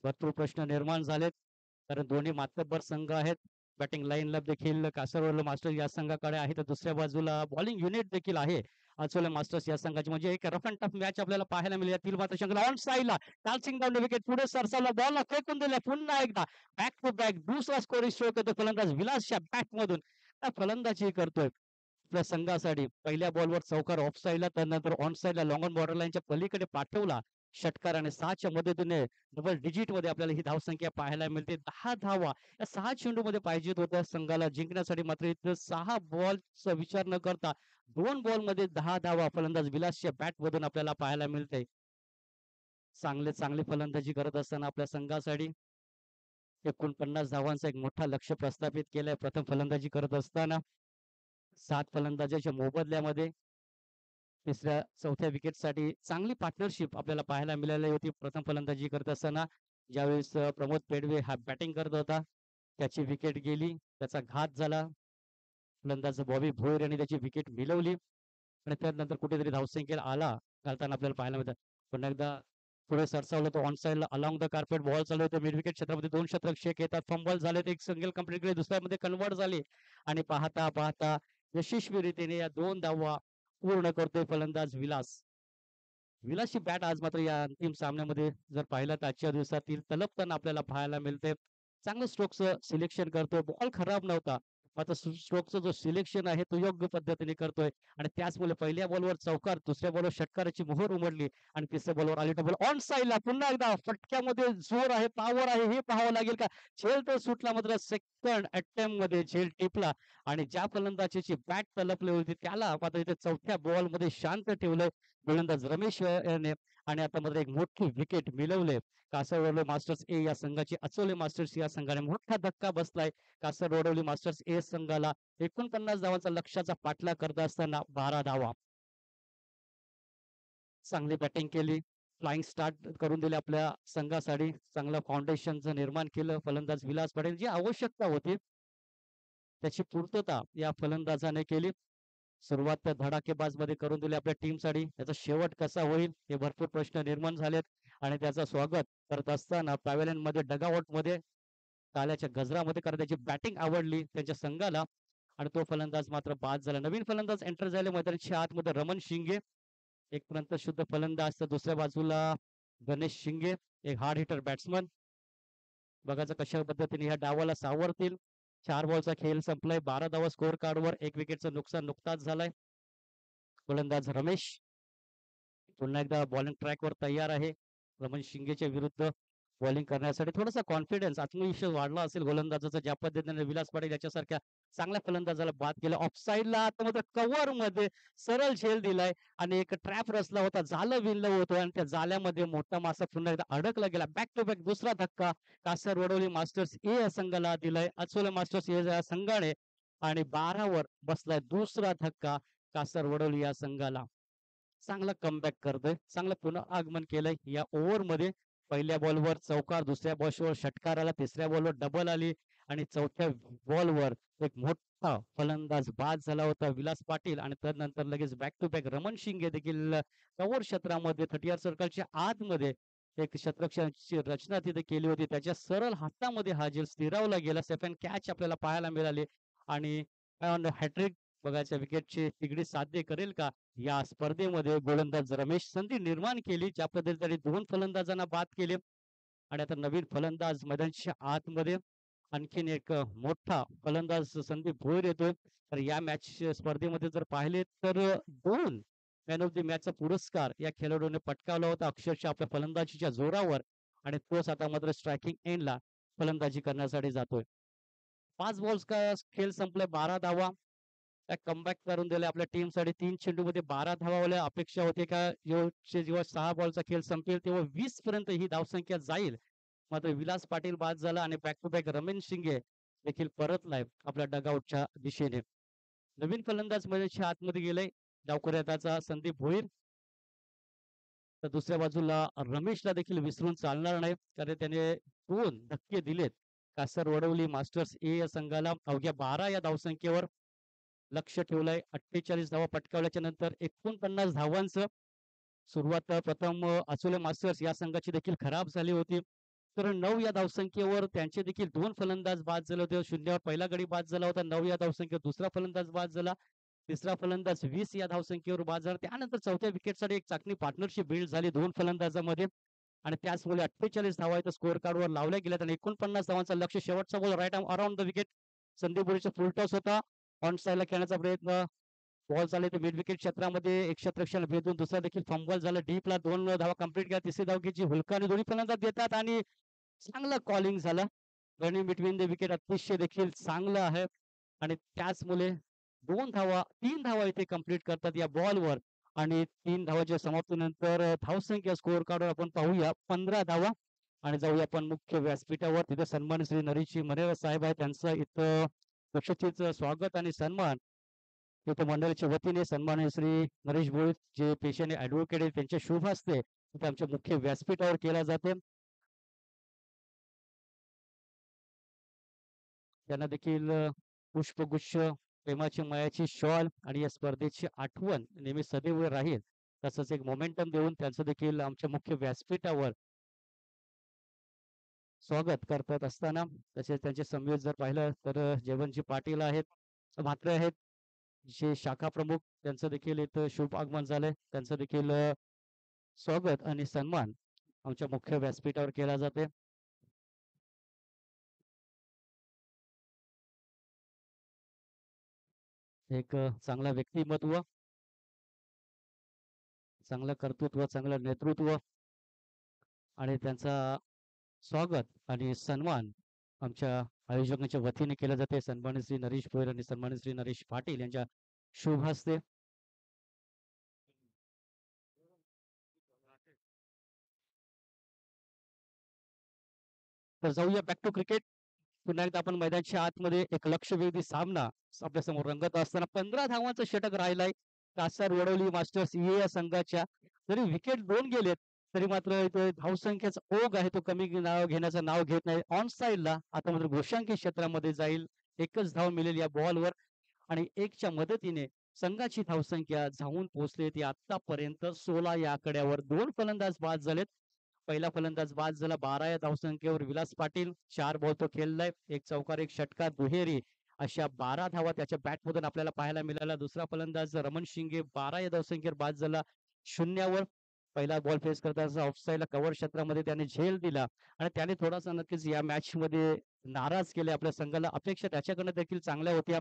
भरपूर प्रश्न निर्माण झालेत कारण दोन्ही मातब्बर संघ आहेत. बॅटिंग लाईनला देखील कासरवडला मास्टर्स या संघाकडे आहे तर दुसऱ्या बाजूला बॉलिंग युनिट देखील आहे आचोले मास्टर्स या संघाची. म्हणजे एक रफ अँड टफ मॅच आपल्याला पाहायला मिळेल. यातील मात्र शंकर ऑन साईडला टाचिंग डाऊन विकेट पुढे सरसावला बॉलला फेकून दिल्या पुन्हा एकदा बॅक टू बॅक दुसरा स्कोरिंग स्ट्रोक येतो फलंदाज विलासच्या बॅट मधून. फलंदाजी करतोय आपल्या संघासाठी. पहिल्या बॉलवर चौकार ऑफ साईडला त्यानंतर ऑन साईडला लॉंग ऑन बॉर्डर लाईनच्या पलीकडे पाठवला षटकार आणि 6च्या मदतीने डबल डिजिट मध्ये आपल्याला ही धावसंख्या पाहायला मिळते. 10 धावा या 6 चेंडू मध्ये पाहिजेत होत्या संघाला जिंकण्यासाठी. मात्र इथं 6 बॉलचा विचार न करता 2 बॉल मध्ये 10 धावा फलंदाज विलासच्या बॅट मधून आपल्याला पाहायला मिळते. चांगली फलंदाजी करत असताना आपल्या संघासाठी 49 धावांचा एक मोठा लक्ष्य प्रस्थापित केलंय प्रथम फलंदाजी करत असताना. 7 फलंदाजाच्या मोबदल्यामध्ये तिसऱ्या चौथ्या विकेट साठी चांगली पार्टनरशिप आपल्याला पाहायला मिळाली होती प्रथम फलंदाजी करत असताना. ज्यावेळेस प्रमोद पेडवे हा बॅटिंग करत होता त्याची विकेट गेली त्याचा घात झाला. फलंदाज बॉबी भोईर यांनी त्याची विकेट मिळवली आणि त्यानंतर कुठेतरी धावसंख्येला आला घालताना आपल्याला पाहायला मिळतं. पुन्हा एकदा पुढे सरसावलं तो ऑन साईडला अलॉंग द कार्पेट बॉल चालू होते. मिड विकेट क्षेत्रामध्ये 2 शतक शेक येतात. फंबल झाले एक सिंगल कंप्लीट केले दुसऱ्यामध्ये कन्वर्ट झाले आणि पाहता पाहता यशस्वी रीतीने या 2 धावा पूर्ण करतोय फलंदाज विलास. विलासची बॅट आज मात्र या अंतिम सामन्यामध्ये जर पाहिलं तर आजच्या दिवसातील तलपताना आपल्याला पाहायला मिळते. चांगलं स्ट्रोकचं सिलेक्शन करतोय. बॉल खराब नव्हता. मात्र स्ट्रोकचं जो सिलेक्शन आहे तो योग्य पद्धतीने करतोय आणि त्याचमुळे पहिल्या बॉलवर चौकार, दुसऱ्या बॉलवर षटकाराची मोहर उमटली आणि तिसऱ्या बॉलवर आली डबल ऑन साईडला. पुन्हा एकदा फटक्यामध्ये जोर आहे, पॉवर आहे हे पाहावं लागेल का? झेल तर सुटला मात्र सेकंड अटेम्प्ट मध्ये झेल टिपला आणि ज्या फलंदाजीची बॅट तलपली होती त्याला मात्र इथे चौथ्या बॉल मध्ये शांत ठेवलं गोलंदाज रमेश याने आणि आता मात्र एक मोठी विकेट मिळवले. कासरवडे मास्टर्स ए या संघाची अचोले मास्टर्स या संघाने मोठा धक्का बसलाय. कासरवडवली मास्टर्स ए संघाला 49 धावांचा लक्ष्याचा पाठलाग करत असताना 12 धावा. चांगली बॅटिंग केली. फ्लाइंग स्टार्ट करून दिले आपल्या संघासाठी. चांगलं फाउंडेशनचं निर्माण केलं फलंदाज विलास पाटील. जी आवश्यकता होती त्याची पूर्तता या फलंदाजाने केली. सुरुवात त्या धडाकेबाज मध्ये करून दिली आपल्या टीमसाठी. त्याचा शेवट कसा होईल हे भरपूर प्रश्न निर्माण झालेत आणि त्याचं स्वागत करत असताना पॅव्हेलियन मध्ये डगआउट मध्ये ताल्याच्या गजरामध्ये कारण त्याची बॅटिंग आवडली त्यांच्या संघाला आणि तो फलंदाज मात्र बाद झाला. नवीन फलंदाज एंटर झाले मैदानाच्या आतमध्ये रमण शिंगे एक पर्यंत शुद्ध फलंदाज तर दुसऱ्या बाजूला गणेश शिंगे एक हार्ड हिटर बॅट्समन. बघायचं कशा पद्धतीने ह्या डावाला सावरतील. 4 बॉलचा खेळ संपलाय. 12 धावा स्कोर कार्डवर. 1 विकेटचं नुकसान नुकताच झालंय. गोलंदाज रमेश पुन्हा एकदा बॉलिंग ट्रॅकवर तयार आहे. रमण शिंगेच्या विरुद्ध बॉलिंग करण्यासाठी थोडासा कॉन्फिडन्स आत्मविश्वास वाढला असेल गोलंदाजाचा ज्या पद्धतीने विलास पाटील याच्यासारख्या चांगल्या फलंदाजाला बाद केलं. ऑफसाईडला आता मात्र कव्हर मध्ये सरळ झेल दिलाय आणि एक ट्रॅप रचला होता. जालं विणलं होतं आणि त्या जाल्यामध्ये मोठा मासा पुन्हा एकदा अडकला गेला. बॅक टू बॅक दुसरा धक्का कासर वडवली मास्टर्स ए या संघाला दिलाय. अचोले मास्टर्स ए या संघाने आणि 12 वर बसलाय दुसरा धक्का कासर वडवली या संघाला. चांगला कमबॅक करतोय. चांगलं पुन्हा आगमन केलंय या ओव्हर मध्ये. पहिल्या बॉलवर चौकार, दुसऱ्या बॉलवर षटकार आला, तिसऱ्या बॉलवर डबल आली आणि चौथ्या बॉलवर एक मोठा फलंदाज बाद झाला होता विलास पाटील आणि त्यानंतर लगेच बॅक टू बॅक रमण शिंगे देखील कव्हर क्षेत्रामध्ये 30 सर्कलच्या आतमध्ये एक शतरक्षणाची रचना तिथे केली होती. त्याच्या सरळ हातामध्ये हा झेल स्थिरावला गेला. सेकंड कॅच आपल्याला पाहायला मिळाली आणि हॅट्रिक बघायच्या विकेटची तिगडी साध्य करेल का या स्पर्धेमध्ये गोलंदाज रमेश. संधी निर्माण केली ज्या पद्धतीने त्यांनी 2 फलंदाजांना बाद केले आणि आता नवीन फलंदाज मैदानाच्या आतमध्ये आणखीन एक मोठा फलंदाज संदीप भोईर येतोय. तर या मॅच स्पर्धेमध्ये जर पाहिले तर 2 मॅन ऑफ द मॅचचा पुरस्कार या खेळाडूने पटकावला होता अक्षरशः आपल्या फलंदाजीच्या जोरावर आणि तोच आता मात्र स्ट्रायकिंग एंडला फलंदाजी करण्यासाठी जातोय. 5 बॉल्स का खेळ संपलाय. 12 धावा कमबॅक करून दिले आपल्या टीमसाठी. 3 चेंडूमध्ये 12 धावावल्या. अपेक्षा होते का जेव्हा 6 बॉलचा खेळ संपेल तेव्हा 20 पर्यंत ही धावसंख्या जाईल. मात्र विलास पाटील बाद झाला आणि बॅक टू बॅक रमेश शिंगे देखील परतलाय आपल्या डगआउटच्या दिशेने. नवीन फलंदाज मैदानाच्या आतमध्ये गेलाय डावखुऱ्याचा संदीप भोईर. तर दुसऱ्या बाजूला रमेशला देखील विसरून चालणार नाही कारण त्याने 2 धक्के दिलेत. कासर वडवली मास्टर्स ए या संघाला अवघ्या 12 या धावसंख्येवर लक्ष ठेवलंय. 48 धावा पटकावल्याच्या नंतर 49 धावांचं सुरुवात प्रथम अचोले मास्टर्स या संघाची देखील खराब झाली होती. तर 9 या धावसंख्येवर त्यांचे देखील 2 फलंदाज बाद झाले होते. शून्यावर पहिला गडी बाद झाला होता. 9 या धावसंख्येवर दुसरा फलंदाज बाद झाला. तिसरा फलंदाज 20 या धावसंख्येवर बाद झाला. त्यानंतर चौथ्या विकेटसाठी एक चांगली पार्टनरशिप बिल्ड झाली 2 फलंदाजामध्ये आणि त्याचमुळे 48 धावा इथं स्कोअर कार्डवर लावल्या गेल्यात आणि 49 धावांचं लक्ष. शेवटचा ball right around the wicket. Sandeep बोरीचा फुल टॉस होता. ऑन साईडला खेळण्याचा प्रयत्न. बॉल चालले ते मिड विकेट क्षेत्रामध्ये एक क्षेत्ररक्षण भेदून दुसरा देखील फंबल झाला. डीपला 2 धावा कंप्लीट केल्या. तिसरी धाव घ्यायची हुलकाने दोन्ही फलंदाज देतात आणि चांगलं कॉलिंग झालं. रनिंग बिटवीन द विकेट अतिशय देखील चांगलं आहे आणि त्याचमुळे 3 धावा इथे कंप्लीट करतात या बॉलवर आणि 3 धावाच्या समाप्तीनंतर धावसंख्या स्कोअर कार्डवर आपण पाहूया 15 धावा आणि जाऊया आपण मुख्य व्यासपीठावर. तिथे सन्मान श्री नरेशजी मनेरा साहेब आहे त्यांचं इथं बक्षीस स्वागत आणि सन्मान इथे मंडळाच्या वतीने सन्माननीय श्री नरेश भोईर जे पेशाने ऍडव्होकेट आहेत त्यांच्या शुभ हस्ते इथे आमच्या मुख्य व्यासपीठावर केला जाते. त्यांना देखील पुष्पगुच्छ प्रेमाची मायाची शॉल आणि या स्पर्धेची आठवण नेहमी सदैव राहील तसंच एक मोमेंटम देऊन त्यांचं देखील आमच्या मुख्य व्यासपीठावर स्वागत करतात असताना तसेच त्यांचे संयोजक जर पाहिलं तर जयवंतजी पाटील आहेत, म्हात्रे आहेत, जे शाखा प्रमुख त्यांचं देखील इथं शुभ आगमन झालंय. त्यांचं देखील स्वागत आणि सन्मान आमच्या मुख्य व्यासपीठावर केला जाते. एक चांगला व्यक्तिमत्व, चांगलं कर्तृत्व, चांगलं नेतृत्व आणि त्यांचा स्वागत आणि सन्मान आमच्या आयोजकांच्या वतीने केलं जाते. सन्मानित श्री नरेश भोयर आणि सन्मानित श्री नरेश पाटील यांच्या शुभ हस्ते. तर जाऊया बॅक टू क्रिकेट. पुन्हा एकदा आपण मैदानाच्या आतमध्ये एक लक्षवेधी सामना आपल्या समोर रंगत असताना 15 धावांचं षटक राहिलाय कासार वडवली मास्टर्स या संघाच्या. जरी विकेट 2 गेलेत तरी मात्र इथे धावसंख्येचा ओघ आहे तो कमी नाव घेण्याचं नाव घेत नाही. ऑन साइडला आता मात्र गोशांकी क्षेत्रामध्ये जाईल. एकच धाव मिळेल या बॉलवर आणि 1च्या मदतीने संघाची धावसंख्या धावून पोहोचली ती आतापर्यंत 16 या आकड्यावर. 2 फलंदाज बाद झालेत. पहिला फलंदाज बाद झाला 12 या धावसंख्येवर विलास पाटील. 4 बॉल तो खेळलाय. एक चौकार एक षटकार दुहेरी अशा 12 धावा त्याच्या बॅटमधून आपल्याला पाहायला मिळाला. दुसरा फलंदाज रमण शिंगे 12 या धावसंख्येवर बाद झाला शून्यावर. पहिला बॉल फेस करताना ऑफसाईडला कव्हर क्षेत्रामध्ये त्याने झेल दिला आणि त्याने थोडासा नक्कीच या मॅच मध्ये नाराज केले आपल्या संघाला. अपेक्षा त्याच्याकडनं देखील चांगल्या होत्या.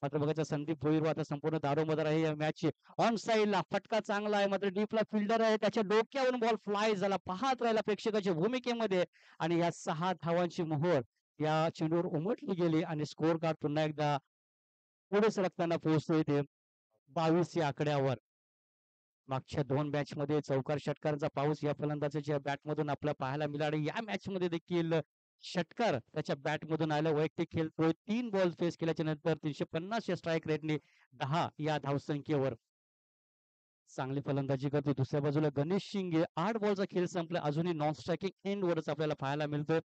मात्र बघायचं संदीप भोईर आता संपूर्ण दारोमदार आहे या मॅचची. ऑन साइडला फटका चांगला आहे मात्र डीपला फिल्डर आहे त्याच्या डोक्यावरून बॉल फ्लाय झाला. पाहत राहिला प्रेक्षकाच्या भूमिकेमध्ये आणि या 6 धावांची मोहोर या चेंडूवर उमटली गेली आणि स्कोर कार्ड पुन्हा एकदा पुढे सरकताना पोहोचतोय ते 22 या आकड्यावर. मागच्या 2 मॅच मध्ये चौकार षटकारांचा पाऊस या फलंदाजाच्या बॅटमधून आपल्याला पाहायला मिळाला. या मॅच मध्ये देखील षटकार त्याच्या बॅटमधून आला. वैयक्तिक खेळतोय. 3 बॉल फेस केल्याच्या नंतर 350 या स्ट्राईक रेटने 10 या धावसंख्येवर चांगली फलंदाजी करतो. दुसऱ्या बाजूला गणेश शिंगे 8 बॉलचा खेळ संपला अजूनही नॉन स्ट्रायकिंग एंड वरच आपल्याला पाहायला मिळतोय.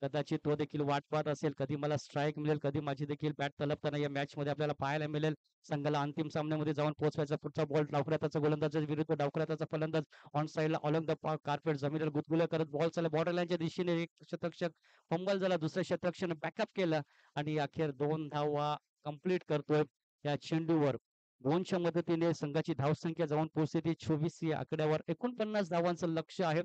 कदाचित तो देखील वाट पाहत असेल कधी मला स्ट्राईक मिळेल कधी माझी देखील बॅट तलपताना या मॅच मध्ये आपल्याला पाहायला मिळेल. संघाला अंतिम सामन्यामध्ये जाऊन पोहोचवायचा. पुढचा बॉल डावखुऱ्याचा गोलंदाजा विरुद्ध डावखुऱ्याचा फलंदाज ऑन साइडला ऑलंग द कार्पेट जमिनीवर गुदगुल्या करत बॉल चालला बॉर्डर लाईनच्या दिशेने. एक शतरक्षक फंबल झाला. दुसऱ्या शतरक्षक बॅकअप केला आणि अखेर 2 धावा कंप्लीट करतोय या चेंडूवर. 2च्या मदतीने संघाची धावसंख्या जाऊन पोहोचते ती 24 या आकड्यावर. 49 धावांचं लक्ष आहे.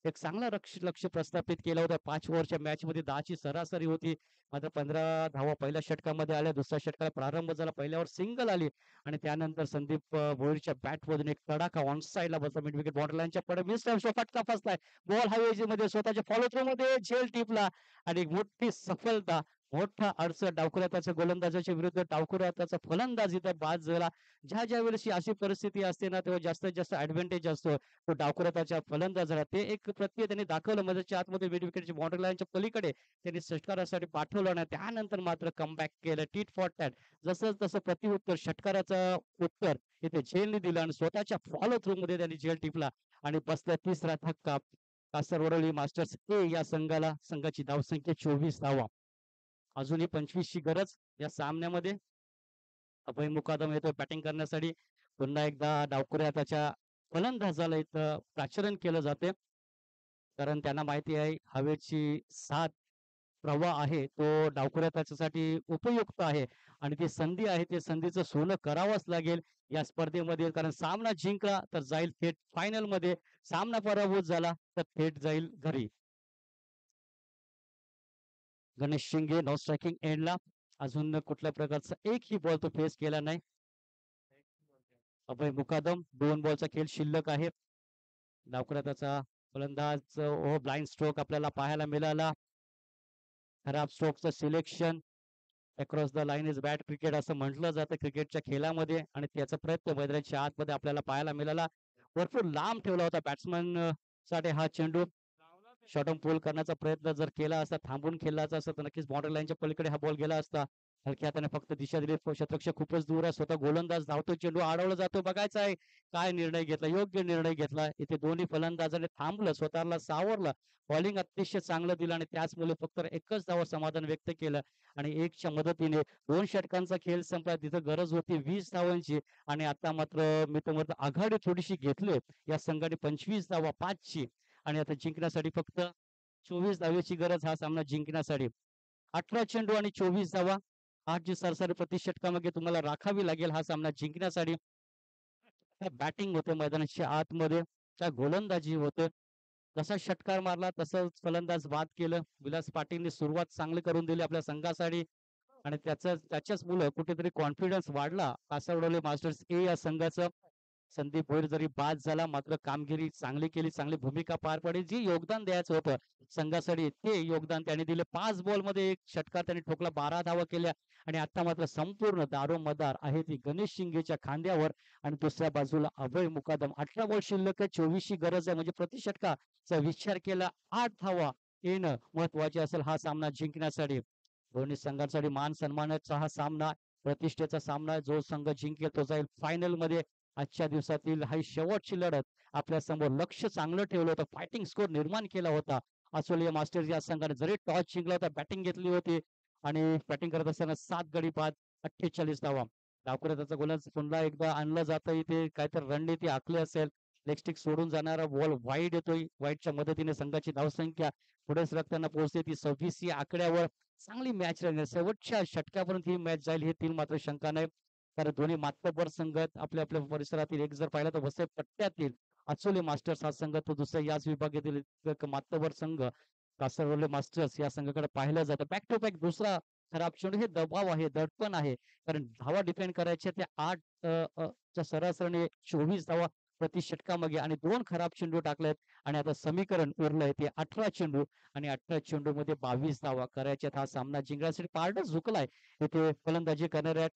एक चांगला लक्ष प्रस्थापित केला होता. 5 ओव्हरच्या मॅच मध्ये 10ची सरासरी होती. मात्र 15 धावा पहिल्या षटकामध्ये आल्या. दुसऱ्या षटकाला प्रारंभ झाला. पहिल्यावर सिंगल आली आणि त्यानंतर संदीप भोईरच्या बॅट मधून एक तडाखा ऑन साइडला बसला. मिड विकेट बॉर्डर लाईनच्या पुढे मिस फटका फसलाय. बॉल हायवेज मध्ये स्वतःच्या फॉलो थ्रू मध्ये झेल टिपला आणि एक मोठी सफलता. मोठा अडचण डावखुऱ्याचा गोलंदाजाच्या विरुद्ध डावखुऱ्याचा फलंदाज इथं बाद झाला. ज्या वेळेस अशी परिस्थिती असते ना तेव्हा जास्तीत जास्त ऍडव्हान्टेज असतो तो डावखुऱ्याच्या फलंदाजाला. ते एक प्रत्यय त्यांनी दाखवलं मध्येच्या आतमध्ये मिड विकेटच्या बॉर्डर लाईनच्या पलीकडे त्यांनी षटकारासाठी पाठवलं ना त्यानंतर मात्र कमबॅक केलं. टीट फॉर टॅट जसं तसं प्रतिउत्तर षटकाराचं उत्तर इथे झेलने दिलं आणि स्वतःच्या फॉलो थ्रू मध्ये त्यांनी झेल टिपला आणि बसला तिसरा धक्का. कासार वडवली मास्टर्स ए या संघाला. संघाची धावसंख्या 24 धावा. अजूनही 25 ची गरज या सामन्यामध्ये. अभय मुकादम येतो बॅटिंग करण्यासाठी. पुन्हा एकदा डावखुऱ्या त्याच्या फलंदाजाला इथं प्राचरण केलं जाते कारण त्यांना माहिती आहे हवेची साथ प्रवाह आहे तो डावखुऱ्या त्याच्यासाठी उपयुक्त आहे आणि ती संधी आहे ते संधीचं सोनं करावंच लागेल या स्पर्धेमध्ये. कारण सामना जिंकला तर जाईल थेट फायनल मध्ये. सामना पराभूत झाला तर थेट जाईल घरी. गणेश शिंगे नो स्ट्रायकिंग एंडला. अजून कुठल्या प्रकारचा एकही बॉल तो फेस केला नाही. अभय मुकादम 2 बॉलचा खेळ शिल्लक आहे. डावखुऱ्या त्याचा फलंदाज ब्लाइंड स्ट्रोक आपल्याला पाहायला मिळाला. खराब स्ट्रोकचं selection. Across the line is bad cricket असं म्हटलं जातं क्रिकेटच्या खेळामध्ये आणि त्याचा प्रयत्न मैदानाच्या आतमध्ये आपल्याला पाहायला मिळाला. भरपूर लांब ठेवला होता बॅट्समन साठी हा चेंडू. शॉर्ट पूल करण्याचा प्रयत्न जर केला असता थांबून खेळला असता तर नक्कीच बॉर्डर लाईनच्या पलीकडे हा बॉल गेला असता. हलक्या हाताने फक्त दिशा दिली. शतरक्षक खूपच दूर आहे. स्वतः गोलंदाज धावतो चेंडू अडवला जातो. बघायचा आहे काय निर्णय घेतला. योग्य निर्णय घेतला. इथे दोन्ही फलंदाजाने थांबलं स्वतःला सावरलं. बॉलिंग अतिशय चांगलं दिलं आणि त्याचमुळे फक्त एकच धाव समाधान व्यक्त केलं आणि 1च्या मदतीने 2 षटकांचा खेळ संपला. तिथं गरज होती 20 धावांची आणि आता मात्र मी तर आघाडी थोडीशी घेतली या संघाने 25 धावा 5 ची आणि आता जिंकण्यासाठी फक्त 24 धावेची गरज हा सामना जिंकण्यासाठी. 18 चेंडू आणि 24 धावा. 8 जी सरासरी प्रति षटकामागे तुम्हाला राखावी लागेल हा सामना जिंकण्यासाठी. काय बॅटिंग होते मैदानाच्या आतमध्ये, काय गोलंदाजी होते. जसा षटकार मारला तसंच फलंदाज बाद केलं. विलास पाटीलने सुरुवात चांगली करून दिली आपल्या संघासाठी आणि त्याच्याच मुळे कुठेतरी कॉन्फिडन्स वाढला कासारवडले मास्टर्स ए या संघाचं. संदीप भोईर जरी बाद झाला मात्र कामगिरी चांगली केली, चांगली भूमिका पार पाडली. जे योगदान द्यायचं होतं संघासाठी ते योगदान त्याने दिले. 5 बॉलमध्ये 1 षटकार त्याने ठोकला, 12 धावा केल्या आणि आता मात्र संपूर्ण दारोमदार आहे ती गणेश शिंगेच्या खांद्यावर आणि दुसऱ्या बाजूला अभय मुकादम. 18 बॉल शिल्लक आहे, 24ची गरज आहे म्हणजे प्रतिषटकाचा विचार केला 8 धावा येणं महत्वाचे असेल हा सामना जिंकण्यासाठी. दोन्ही संघांसाठी मान सन्मानाचा हा सामना, प्रतिष्ठेचा सामना. जो संघ जिंकेल तो जाईल फायनल मध्ये. आजच्या दिवसातील ही शेवटची लढत आपल्या समोर. लक्ष चांगलं ठेवलं होतं, फायटिंग स्कोर निर्माण केला होता आसोलिया मास्टर्स या संघाने. जरी टॉस जिंकला होता, बॅटिंग घेतली होती आणि बॅटिंग करत असताना 7 गडी बाद 48 धावा. डावखुऱ्याचा गोलंदाज पुन्हा एकदा आणलं जातं इथे, काहीतरी रणनीती आखली असेल. लेग स्टिक सोडून जाणारा बॉल वाईड येतोय, वाईडच्या मदतीने संघाची धावसंख्या पुढे सरकताना पोहोचते ती 26 या आकड्यावर. चांगली मॅच राहणार, शेवटच्या षटकापर्यंत ही मॅच जाईल हे तीन मात्र शंका नाही. कारण दोन्ही मातबर संघ आपल्या आपल्या परिसरातील. एक जर पाहिला तर वसई पट्ट्यातील अचोले मास्टर्स हा संघ, तो दुसरा याच विभागातील एक मातबर संघ कासरवले मास्टर्स या संघाकडे पाहिलं जातं. बॅक टू बॅक दुसरा खराब चेंडू. हे दबाव आहे, दडपण आहे, कारण धावा डिफेंड करायच्या त्या 8 च्या सरासरीने 24 धावा प्रति षटकामागे आणि 2 खराब चेंडू टाकलेत आणि आता समीकरण उरलंय ते 18 चेंडू आणि 18 चेंडू मध्ये 22 धावा करायच्यात हा सामना जिंकण्यासाठी. पारडं झुकलाय इथे फलंदाजी करणाऱ्या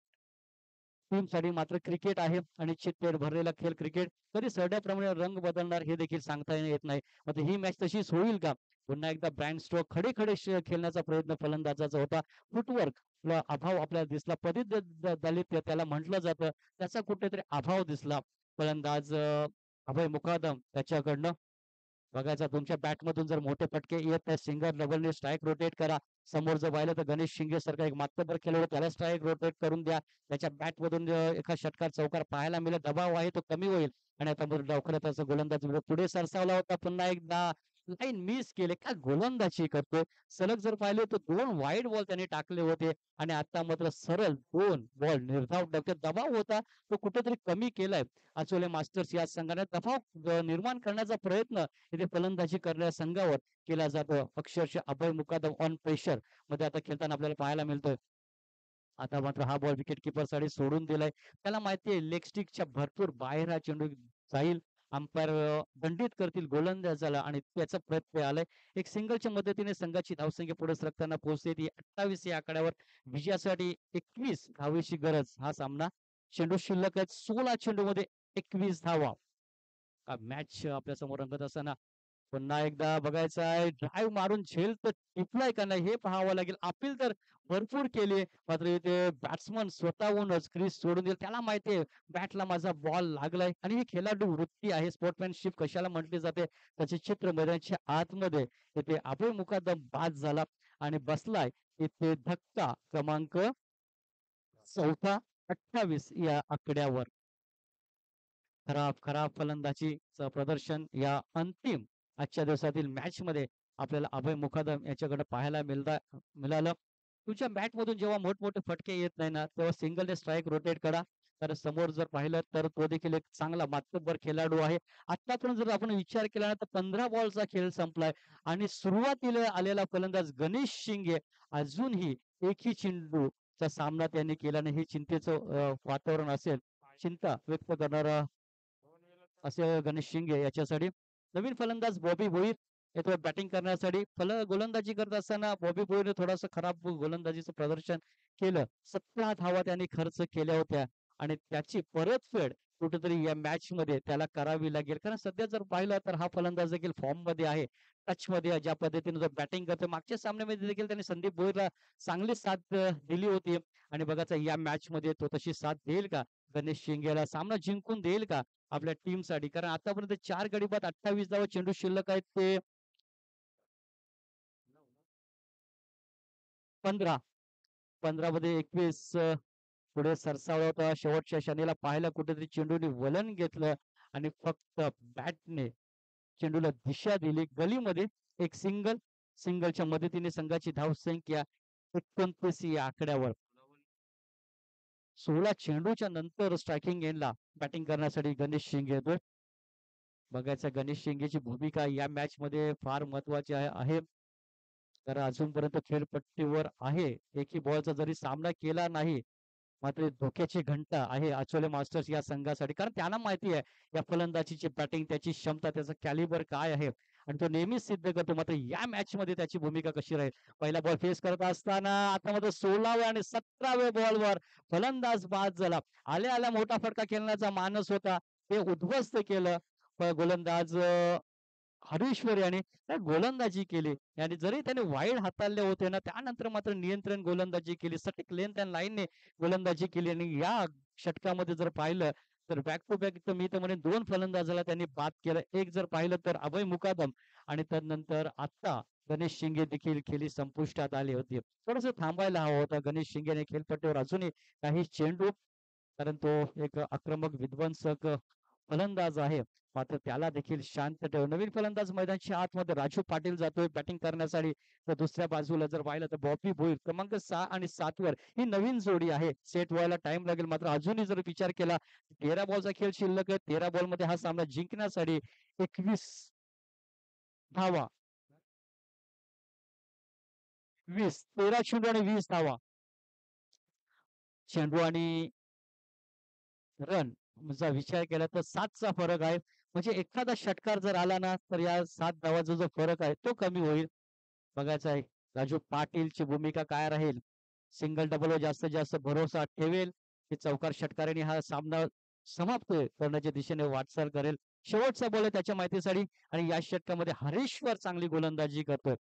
टीम साठी. मात्र क्रिकेट आहे आणि चितपेट भरलेला खेळ क्रिकेट. कधी सरड्याप्रमाणे रंग बदलणार हे देखील सांगता येत नाही. मात्र ही मॅच तशीच होईल का? पुन्हा एकदा ब्रँड स्ट्रोक खडे खडे खेळण्याचा प्रयत्न फलंदाजाचा होता. फुटवर्क अभाव आपल्याला दिसला. दलित त्याला म्हटलं जातं, त्याचा कुठेतरी अभाव दिसला फलंदाज अभय मुकादम त्याच्याकडनं. बघायचा तुमच्या बॅटमधून जर मोठे फटके येत आहेत, सिंगल डबलने स्ट्राईक रोटेट करा. समोर जर पाहिलं तर गणेश शिंगे सारखा एक मातबर खेळाडू, त्याला स्ट्राईक रोटेट करून द्या. त्याच्या बॅट मधून एका षटकार चौकार पाहायला मिळेल. दबाव आहे तो कमी होईल आणि आता डावखुऱ्याचा गोलंदाज पुढे सरसावला होता. पुन्हा एकदा लाईन मिस केले. काय गोलंदाजी करतोय. सलग जर पाहिले तर 2 वाईड बॉल त्याने टाकले होते आणि आता मात्र सरळ 2 बॉल निर्धाव डबक्यात. दबाव होता तो कुठेतरी कमी केलाय आचोले मास्टर्स या संघाने. दबाव निर्माण करण्याचा प्रयत्न इथे फलंदाजी करणाऱ्या संघावर केला जातो. अक्षरशः अभय मुकादम ऑन प्रेशर मध्ये आता खेळताना आपल्याला पाहायला मिळतोय. आता मात्र हा बॉल विकेट किपर साठी सोडून दिलाय. त्याला माहिती आहे लेग स्टिकच्या भरपूर बाहेर हा चेंडू जाईल. अंपायर दंडित करतील गोलंदाजाला आणि त्याचा प्रयत्न आलाय. एक सिंगलच्या मदतीने संघाची धावसंख्या पुढे सरकताना पोहोचते ती 28 या आकड्यावर. विजयासाठी 21 धावेची गरज. हा सामना चेंडू शिल्लक आहेत 16 चेंडू मध्ये 21 धावा. मॅच आपल्या समोर रंगत असताना पुन्हा एकदा बघायचं आहे, ड्राईव्ह मारून झेल तर टिपलाय का नाही हे पाहावं लागेल. अपील तर भरपूर केली मात्र इथे बॅट्समन स्वतःहूनच क्रीज सोडून दिली. त्याला माहितीये बॅटला माझा बॉल लागलाय आणि ही खेळाडू वृत्ती आहे. स्पोर्टमॅनशिप कशाला म्हटली जाते त्याचे चित्र मैदानाच्या आतमध्ये. इथे अभय मुकादम बाद झाला आणि बसलाय इथे धक्का क्रमांक 4 28 या आकड्यावर. खराब खराब फलंदाजीचं प्रदर्शन या अंतिम आजच्या दिवसातील मॅच मध्ये आपल्याला अभय मुकादम याच्याकडे पाहायला मिळालं. तुमच्या बॅट मधून जेव्हा मोठमोठे फटके येत नाही ना तेव्हा सिंगल स्ट्राईक रोटेट करा. तर समोर जर पाहिलं तर तो देखील एक चांगला मातब्बर खेळाडू आहे. आतापर्यंत जर आपण विचार केला ना तर 15 बॉलचा खेळ संपलाय आणि सुरुवातीला आलेला फलंदाज गणेश शिंगे अजूनही एकही चेंडूचा सामना त्यांनी केला नाही. हे चिंतेचं वातावरण असेल. चिंता व्यक्त करणारा असे गणेश शिंगे याच्यासाठी. नवीन फलंदाज बॉबी भोईर येतो बॅटिंग करण्यासाठी. गोलंदाजी करत असताना बॉबी भोईरने थोडासा खराब गोलंदाजीचं प्रदर्शन केलं. 17 धावा त्यांनी खर्च केल्या होत्या आणि त्याची परतफेड कुठेतरी या मॅच मध्ये त्याला करावी लागेल. कारण सध्या जर पाहिलं तर हा फलंदाज देखील फॉर्म मध्ये आहे, टच मध्ये ज्या पद्धतीने जो बॅटिंग करतो. मागच्या सामन्यामध्ये देखील त्यांनी संदीप भोईरला चांगली साथ दिली होती आणि बघायचं या मॅच मध्ये तो तशी साथ देईल का? गणेश शिंगेला सामना जिंकून देईल का आपल्या टीम साठी? कारण आतापर्यंत 4 गडी बाद 28 धावा चेंडू शिल्लक आहेत ते 15 मध्ये 21 पुढे सरसावला होता. शेवटच्या क्षणीला पाहायला कुठेतरी चेंडूने वलन घेतलं आणि फक्त बॅटने चेंडूला दिशा दिली. गलीमध्ये एक सिंगलच्या मदतीने संघाची धावसंख्या 29 या आकड्यावर. 16 चेंडूच्या नंतर स्ट्रायकिंग एंडला बॅटिंग करण्यासाठी गणेश शिंगे येतोय. बघायचं गणेश शिंगेची भूमिका या मॅच मध्ये फार महत्वाची आहे. तर अजूनपर्यंत खेळपट्टीवर आहे. एकही बॉलचा जरी सामना केला नाही, मात्र धोक्याची घंटा आहे आचोले मास्टर्स या संघासाठी. कारण त्यांना माहिती आहे या फलंदाजीची बॅटिंग, त्याची क्षमता, त्याचा कॅलिबर काय आहे आणि तो नेहमीच सिद्ध करतो. मात्र या मॅच मध्ये त्याची भूमिका कशी राहील. पहिला बॉल फेस करत असताना आता मात्र 16व्या आणि 17व्या बॉलवर फलंदाज बाद झाला. आल्या आल्या मोठा फटका खेळण्याचा मानस होता, ते उद्ध्वस्त केलं. गोलंदाज हरीश्वर याने काय गोलंदाजी केली आणि जरी त्याने वाईड हाताळले होते ना, त्यानंतर मात्र नियंत्रण गोलंदाजी केली. सटीक लेंथ अँड लाईनने गोलंदाजी केली आणि या षटकामध्ये जर पाहिलं तर बॅक टू बॅक तर मी तर म्हणेन 2 फलंदाजाला त्यांनी बाद केलं. एक जर पाहिलं तर अभय मुकादम आणि त्यानंतर आता गणेश शिंगे देखील खेळी संपुष्टात आली होती. थोडंसं थांबायला हवं होतं गणेश शिंगेने खेळपट्टीवर अजूनही काही चेंडू, कारण तो एक आक्रमक विध्वंसक फलंदाज आहे. मात्र त्याला देखील शांत ठेव. नवीन फलंदाज मैदानाच्या आतमध्ये राजू पाटील जातोय बॅटिंग करण्यासाठी. तर दुसऱ्या बाजूला जर पाहिलं तर बॉबी भोईर क्रमांक 6 आणि 7 वर ही नवीन जोडी आहे. सेट व्हायला टाइम लागेल. मात्र अजूनही जर विचार केला 13 बॉलचा खेळ शिल्लक आहे. 13 बॉल मध्ये हा सामना जिंकण्यासाठी 21 धावा, 13 चेंडू आणि 20 धावा. चेंडू आणि रन चा विचार केला तर 7चा फरक आहे. म्हणजे एखादा षटकार जर आला ना तर या 7 धावाचा जो फरक आहे तो कमी होईल. बघायचं आहे राजू पाटीलची भूमिका काय राहील. सिंगल डबल वर जास्तीत जास्त भरोसा ठेवेल की चौकार षटकाराने हा सामना समाप्त करण्याच्या दिशेने वाटचाल करेल. शेवटचा बॉल आहे त्याच्या माहितीसाठी आणि या षटकामध्ये हरेश्वर चांगली गोलंदाजी करतोय.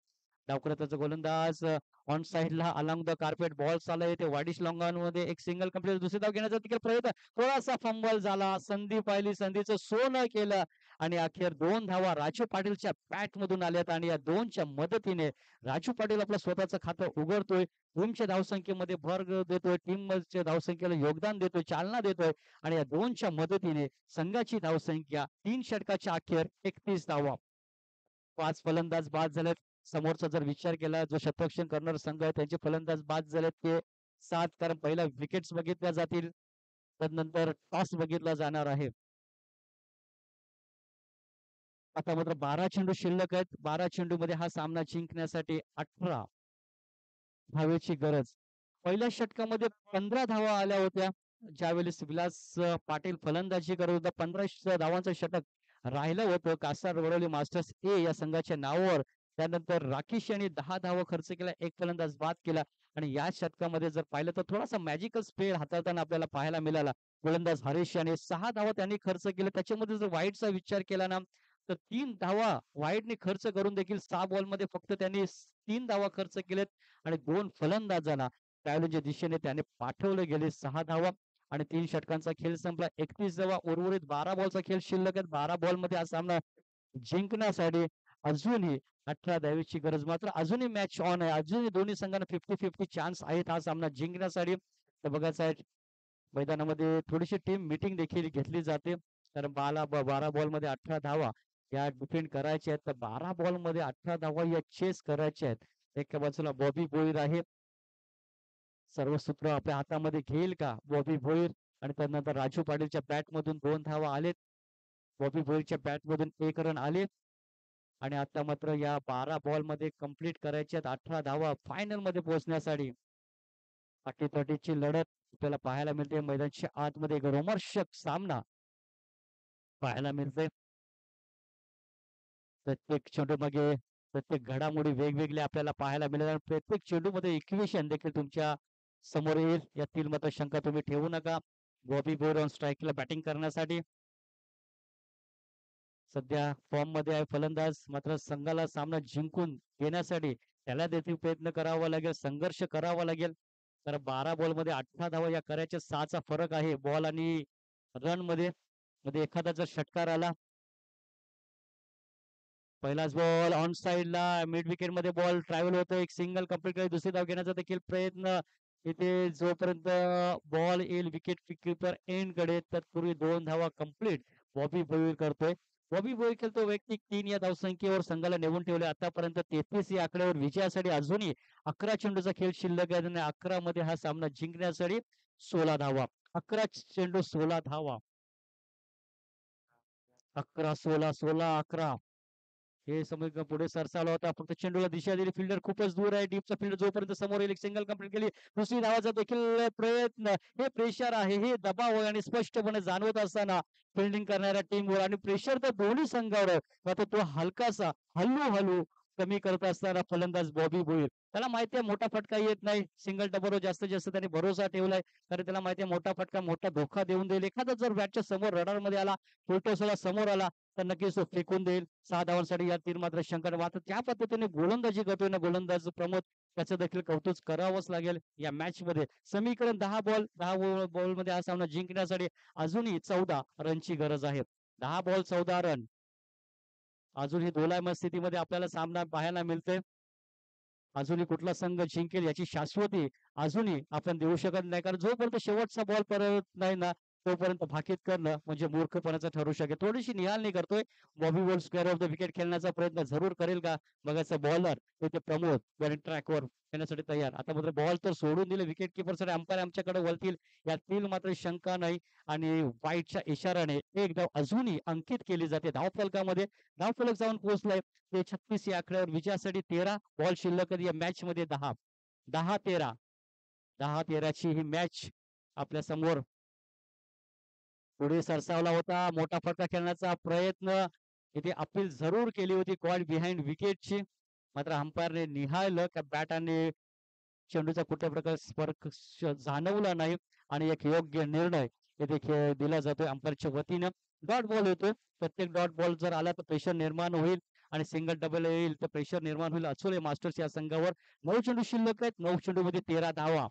डावखुराचा गोलंदाज ऑन साइडला अलॉंग द कार्पेट बॉल चालू ते वाईडिश लॉंग मध्ये एक सिंगल कंप्लीट. दुसरी धाव घेण्याचा तिकडे प्रयत्न, थोडासा फंबल झाला. संधी पाहिली, संधीचं सोनं केलं आणि अखेर 2 धावा राजू पाटीलच्या बॅट मधून आल्यात आणि या 2च्या मदतीने राजू पाटील आपलं स्वतःचं खातं उघडतोय. टीमच्या धावसंख्येमध्ये भर देतोय, टीमच्या धावसंख्येला योगदान देतोय, चालना देतोय आणि या 2च्या मदतीने संघाची धावसंख्या 3 षटकाच्या अखेर 31 धावा. 5 फलंदाज बाद झालेत. समोरचा जर विचार केला जो शतरक्षण करणारा संघ आहे त्यांचे फलंदाज बाद झालेत ते 7, कारण पहिला विकेट्स बघितल्या जातील, त्यानंतर टॉस बघितला जाणार आहे. आता मात्र 12 चेंडू शिल्लक आहेत. 12 चेंडू मध्ये हा सामना जिंकण्यासाठी 18 धावेची गरज. पहिल्या षटकामध्ये 15 धावा आल्या होत्या. ज्यावेळेस विलास पाटील फलंदाजी करत होता. 15 धावांचं षटक राहिलं होतं कासार वडवली मास्टर्स ए या संघाच्या नावावर. त्यानंतर राकेश यांनी 10 धावा खर्च केला, एक फलंदाज बाद केला आणि या षटकामध्ये जर पाहिलं तर थोडासा मॅजिकल स्पेड हाताळताना आपल्याला पाहायला मिळाला. गोलंदाज हरीश याने 6 धावा त्यांनी खर्च केले. त्याच्यामध्ये जर वाईडचा विचार केला ना तर 3 धावा वाईडने खर्च करून देखील 6 बॉलमध्ये फक्त त्यांनी 3 धावा खर्च केलेत आणि 2 फलंदाजांना त्याच्या दिशेने त्याने पाठवले गेले 6 धावा आणि 3 षटकांचा खेळ संपला. 31 धावा उर्वरित 12 बॉलचा खेळ शिल्लक आहे. 12 बॉल मध्ये हा सामना जिंकण्यासाठी अजूनही 18 धावेची गरज. मात्र अजूनही मॅच ऑन आहे. अजूनही दोन्ही संघांना 50-50 चान्स आहेत हा सामना जिंकण्यासाठी. तर बघायचं आहे मैदानामध्ये थोडीशी टीम मीटिंग देखील घेतली जाते. तर 12 बॉल मध्ये 18 धावा या डिफेंड करायच्या आहेत. तर 12 बॉल मध्ये 18 धावा या चेस करायच्या आहेत. एका बाजूला बॉबी भोईर आहे. सर्व सूत्र आपल्या हातामध्ये घेईल का बॉबी भोईर आणि त्यानंतर राजू पाटीलच्या बॅट मधून 2 धावा आलेत. बॉबी भोईरच्या बॅट मधून 1 रन आले आणि आता मात्र या 12 बॉल मध्ये कंप्लीट करायच्यात 18 धावा फायनल मध्ये पोहोचण्यासाठी. अटीतटीची लढत आपल्याला पाहायला मिळते. मैदानाच्या आतमध्ये एक रोमर्षक सामना पाहायला मिळते. प्रत्येक चेंडू मागे प्रत्येक घडामोडी वेगवेगळ्या आपल्याला पाहायला मिळेल आणि प्रत्येक चेंडू मध्ये इक्वेशन देखील तुमच्या समोर येईल. यातील मात्र शंका तुम्ही ठेवू नका. बॉबी बोर ऑन स्ट्राईकला बॅटिंग करण्यासाठी सध्या फॉर्म मध्ये आहे फलंदाज. मात्र संघाला सामना जिंकून घेण्यासाठी त्याला देखील प्रयत्न करावा लागेल, संघर्ष करावा लागेल. तर 12 बॉल मध्ये 18 धावा या करायच्या 6चा फरक आहे बॉल आणि रन मध्ये. मध्ये एखादा जर षटकार आला, पहिलाच बॉल ऑन साइडला मिड विकेट मध्ये बॉल ट्रॅव्हल होतो. एक सिंगल कंप्लीट करेल, दुसरी धाव घेण्याचा देखील प्रयत्न. इथे जोपर्यंत बॉल येईल विकेट किपर एंड कडे तत्पूर्वी 2 धावा कंप्लीट बॉबी भोईर करतोय. बॉबी भोईर खेळतो वैयक्तिक 3 या धावसंख्येवर संघाला नेऊन ठेवले. आतापर्यंत 33 या आकड्यावर विजयासाठी अजूनही 11 चेंडूचा खेळ शिल्लक आहे आणि 11 मध्ये हा सामना जिंकण्यासाठी 16 धावा. 11 चेंडू 16 धावा. 11 16 16 11. हे समीकरण पुढे सरसावला होता. फक्त चेंडूला दिशा दिली. फिल्डर खूपच दूर आहे. डीपचा फिल्डर जोपर्यंत समोर येईल, एक सिंगल कंप्लीट केली. दुसरी धावाचा देखील प्रयत्न. हे प्रेशर आहे, हे दबाव आहे आणि स्पष्टपणे जाणवत असताना फिल्डिंग करणाऱ्या टीमवर आणि प्रेशर तर दोन्ही संघावर आहे. मात्र तो हलकासा हळू कमी करत असताना फलंदाज बॉबी बोईल. त्याला माहिती आहे मोठा फटका येत नाही. सिंगल डबलवर जास्तीत जास्त त्याने भरोसा ठेवलाय. कारण त्याला माहिती आहे मोठा फटका मोठा धोका देऊन देईल. एखादा जर बॅटच्या समोर रडारमध्ये आला, फुलटॉसला समोर आला तर नक्कीच तो फेकून देईल. 6 धावांसाठी या तीन मात्र शंका मात्र त्या पद्धतीने गोलंदाजी करतोय ना गोलंदाज प्रमोद, त्याचं देखील कौतुक करावंच लागेल या मॅच मध्ये. समीकरण 10 बॉल मध्ये हा सामना जिंकण्यासाठी अजूनही 14 रनची गरज आहे. 10 बॉल 14 रन. अजूनही दोलायमान स्थितीमध्ये आपल्याला सामना पाहायला मिळतोय. अजूनही कुठला संघ जिंकेल याची शाश्वती अजूनही आपण देऊ शकत नाही. कारण जोपर्यंत शेवटचा बॉल परत नाही ना तोपर्यंत भाकीत करणं म्हणजे मूर्खपणाचं ठरू शकेल. थोडीशी निहाळणी करतोय. Bobby wall square of the wicket खेळण्याचा प्रयत्न जरूर करेल का बघायचं. बॉलर तिथे प्रमोद ट्रॅकवर येण्यासाठी तयार. आता मात्र बॉल तर सोडून दिले. विकेट किपर साठी अंपायर आमच्याकडे वळतील यातील मात्र शंका नाही. आणि वाईटच्या इशाराने एक धाव अजूनही अंकित केली जाते धावफलकामध्ये. धावफलक जाऊन पोहोचलाय ते 36 या आकड्यावर. विजयासाठी 13 बॉल शिल्लक या मॅच मध्ये 10 10 13 10 13 ची ही मॅच आपल्या समोर पुढे सरसावला होता. मोठा फटका खेळण्याचा प्रयत्न इथे अपील जरूर केली होती कॉल बिहाइंड विकेटची. मात्र अंपायरने निहाळलं का बॅट आणि चेंडूचा कुठल्या प्रकारे स्पर्श जाणवला नाही आणि एक योग्य निर्णय येथे दिला जातोय अंपायरच्या वतीनं. डॉट बॉल येतोय. प्रत्येक डॉट बॉल जर आला तर प्रेशर निर्माण होईल आणि सिंगल डबल येईल तर प्रेशर निर्माण होईल. अचोले मास्टर्स या संघावर 9 चेंडू शिल्लक आहेत. 9 चेंडू मध्ये 13 धावा.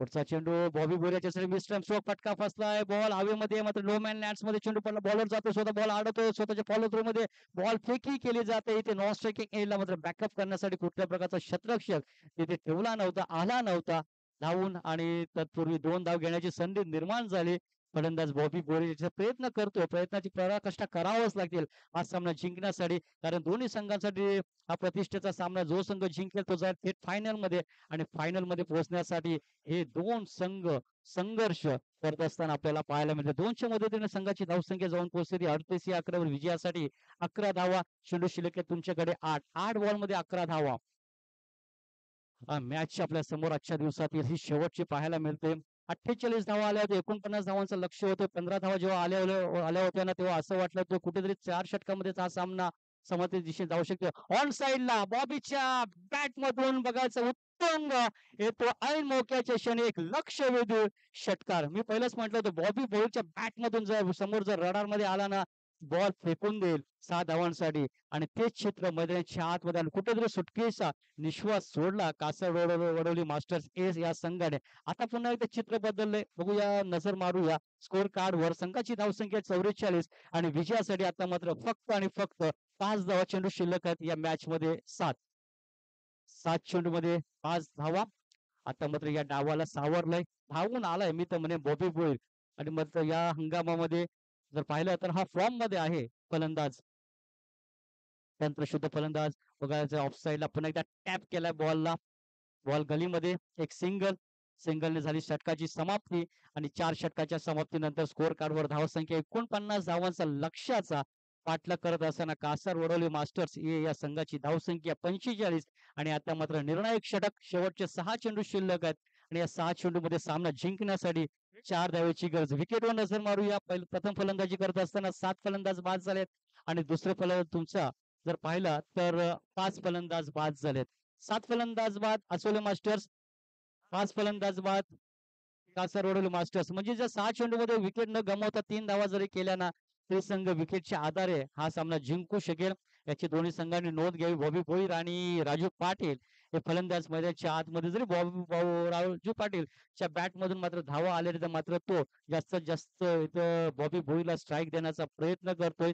पुढचा चेंडू बॉबी बोऱ्याच्या मिस्टर स्ट्रोक फटका फसलाय. बॉल हवेमध्ये मात्र नो मॅन लँड्स मध्ये चेंडू पडला. बॉलर जातो स्वतः बॉल अडवतोय. स्वतःच्या फॉलो थ्रू मध्ये बॉल फेकी केली जाते. इथे नॉन स्ट्रायकिंग एजला मात्र बॅकअप करण्यासाठी कुठल्या प्रकारचा शतरक्षक तिथे ठेवला नव्हता, आला नव्हता धावून आणि तत्पूर्वी 2 धाव घेण्याची संधी निर्माण झाली. फलंदाज बॉबी बोरे प्रयत्न करतोय. प्रयत्नाची पराकाष्ठा करावंच लागतील हा सामना जिंकण्यासाठी. कारण दोन्ही संघांसाठी हा प्रतिष्ठेचा सामना. जो संघ जिंकेल तो जाईल थेट फायनल मध्ये आणि फायनल मध्ये पोहोचण्यासाठी हे दोन संघ संघर्ष करत असताना आपल्याला पाहायला मिळते. 200 मदतीने संघाची धावसंख्या जाऊन पोहोचली 38 या आकड्यावर. विजयासाठी 11 धावा. चेंडू शिल्लक तुमच्याकडे 8 बॉल मध्ये 11 धावा. मॅच आपल्या समोर आजच्या दिवसातील ही शेवटची पाहायला मिळते. 48 धावा आल्या होत्या. 49 धावांचं लक्ष होतं. 15 धावा जेव्हा आल्या होत्या ना तेव्हा असं वाटलं होतं कुठेतरी 4 षटकामध्ये हा सामना समते दिशेने जाऊ शकतो. ऑन साइडला बॉबीच्या बॅट मधून बघायचं उत्तुंग येतो ऐन मोक्याच्या क्षणी एक लक्ष वेधून षटकार. मी पहिलंच म्हटलं होतं बॉबी बॉलच्या बॅट मधून जर समोर जर रडार मध्ये आला ना बॉल फेकून देईल 6 धावांसाठी. आणि तेच क्षेत्र मैदानाच्या आतमध्ये कुठेतरी सुटकेचा निश्वास सोडला वडवली मास्टर्स एस या संघाने. आता पुन्हा एकदा चित्र बदललंय. बघूया नजर मारूया स्कोर कार्ड वर. संघाची धावसंख्या 44 आणि विजयासाठी आता मात्र फक्त आणि फक्त 5 धावा चेंडू शिल्लक आहेत या मॅच मध्ये. 7 चेंडू मध्ये 5 धावा. आता मात्र या डावाला सावरलंय. धावून आलाय मी तर म्हणे बॉबी बोईल. आणि मात्र या हंगामामध्ये जर पाहिलं तर हा फॉर्म मध्ये आहे फलंदाज. तंत्रशुद्ध फलंदाज. बघायचं ऑफ साइडला पुन्हा एकदा टॅप केलाय बॉलला. बॉल गलीमध्ये एक सिंगलने झाली षटकाची समाप्ती. आणि 4 षटकाच्या समाप्तीनंतर स्कोर कार्डवर धावसंख्या 49 धावांचा लक्ष्याचा पाठलाग करत असताना कासार वडवली मास्टर्स या संघाची धावसंख्या 45. आणि आता मात्र निर्णायक षटक. शेवटचे 6 चेंडू शिल्लक आहेत आणि या 6 चेंडू मध्ये सामना जिंकण्यासाठी 4 धावेची गरज. विकेटवर नजर मारूया. प्रथम फलंदाजी करत असताना 7 फलंदाज बाद झालेत आणि दुसरे फलंदाज तुमचा जर पाहिला तर 5 फलंदाज बाद झालेत. 7 फलंदाज बाद असोले मास्टर्स. 5 फलंदाज बाद कासारवडोली मास्टर्स. म्हणजे जर 6 चेंडू मध्ये विकेट न गमावता 3 धावा जरी केल्या ना ते संघ विकेटच्या आधारे हा सामना जिंकू शकेल. याची दोन्ही संघांनी नोंद घ्यावी. बॉबी भोईर आणि राजू पाटील हे फलंदाज मैदानाच्या आतमध्ये जरी राजू पाटीलच्या बॅट मधून मात्र धावा आले तर मात्र तो जास्तीत जास्त इथं बॉबी भोईरला स्ट्राईक देण्याचा प्रयत्न करतोय.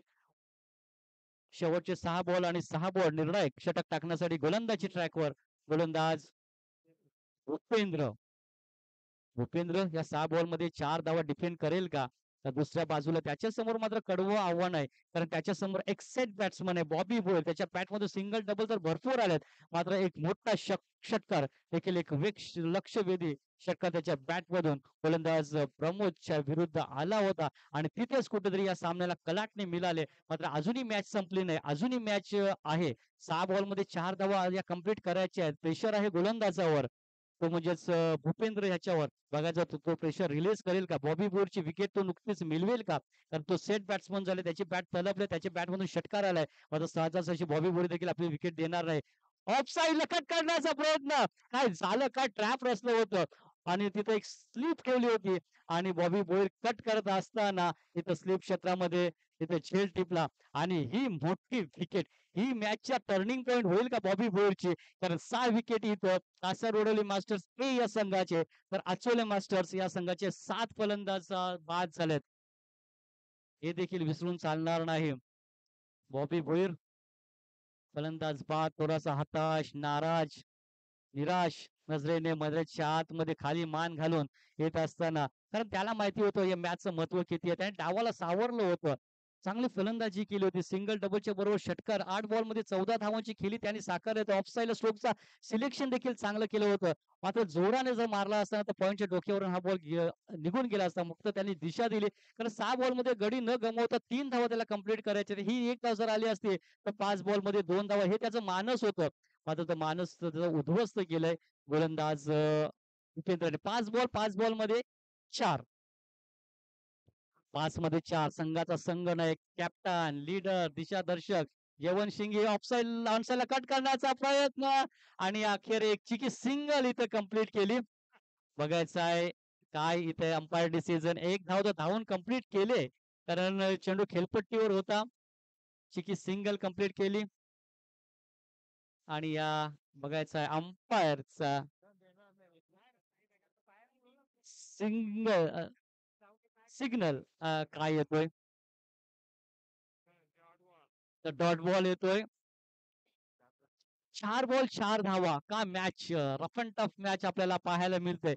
शेवटचे 6 बॉल आणि 6 बॉल निर्णायक षटक टाकण्यासाठी गोलंदाजी ट्रॅकवर. गोलंदाज भूपेंद्र. भूपेंद्र या 6 बॉल मध्ये 4 धावा डिफेंड करेल का तर दुसऱ्या बाजूला त्याच्यासमोर मात्र कडवं आव्हान आहे. कारण त्याच्यासमोर एक सेट बॅट्समन आहे बॉबी बोयल. त्याच्या बॅटमध्ये सिंगल डबल तर भरपूर आलेत. मात्र एक मोठा षटकार देखील एक लक्षवेधी षटकार त्याच्या बॅटमधून गोलंदाज प्रमोदच्या विरुद्ध आला होता आणि तिथेच कुठेतरी या सामन्याला कलाटणी मिळाले. मात्र अजूनही मॅच संपली नाही. अजूनही मॅच आहे. 6 बॉलमध्ये 4 धावा या कंप्लीट करायच्या आहेत. प्रेशर आहे गोलंदाजावर. तो म्हणजेच भूपेंद्र ह्याच्यावर बघायचा तो प्रेशर रिलीज करेल का? बॉबी बोरची विकेट तो नुकतीच मिळवेल का? कारण तो सेट बॅट्समन झाले. त्याची बॅट तलपले. त्याच्या बॅटमधून षटकार आलाय. मात्र सहजासहजी अशी बॉबी बोर देखील आपली विकेट देणार नाही. ऑफ साइडला कट करण्याचा प्रयत्न. काय झालं काय? ट्रॅप रचलं होतं आणि तिथे एक स्लिप ठेवली होती आणि बॉबी बोर कट करत असताना इथं स्लिप क्षेत्रामध्ये तिथे झेल टिपला आणि ही मोठी विकेट ही मॅचच्या टर्निंग पॉइंट होईल का बॉबी बोरची? कारण 6 विकेट इथं कासारवडोली मास्टर्स ए या संघाचे तर अचोले मास्टर्स या संघाचे 7 फलंदाज बाद झालेत. हे देखील विसरून चालणार नाही. बॉबी भोईर फलंदाज बाद, थोडासा हताश, नाराज, निराश नजरेने मध्यच्या आतमध्ये खाली मान घालून येत असताना कारण त्याला माहिती होतं या मॅचचं महत्व किती आहे. त्याने डावाला सावरलं होतं. चांगली फलंदाजी केली होती. सिंगल डबलच्या बरोबर षटकार 8 बॉलमध्ये 14 धावांची खेळी त्यांनी साकारली. ऑफसाईड स्ट्रोकचा सिलेक्शन देखील चांगलं केलं होतं. मात्र जोराने जर मारला असता तर पॉईंटच्या डोक्यावरून हा बॉल निघून गेला असता. फक्त त्यांनी दिशा दिली. कारण 6 बॉलमध्ये गडी न गमावता 3 धावा त्याला कंप्लीट करायचे. ही एक धाव जर आली असती तर 5 बॉलमध्ये 2 धावा हे त्याचं मानस होतं. मात्र तो मानस उद्ध्वस्त केलंय गोलंदाज भूपेंद्रने. 5 बॉल मध्ये 4. 5 मध्ये 4 संघाचा संघनायक, कॅप्टन, लीडर, दिशादर्शक यवन शिंगे ऑफसाईड ऑनसाईडला कट करण्याचा प्रयत्न आणि अखेर एक चिकी सिंगल इथे कंप्लीट केली. बघायचं आहे काय इथे अंपायर डिसिजन. एक धाव तर धावून कंप्लीट केले कारण चेंडू खेळपट्टीवर होता. चिकी सिंगल कंप्लीट केली आणि या बघायचं आहे अंपायरचा सिंगल सिग्नल काय येतोय तर डॉट बॉल येतोय. 4 बॉल 4 धावा का match rough and tough match आपल्याला पाहायला मिळते.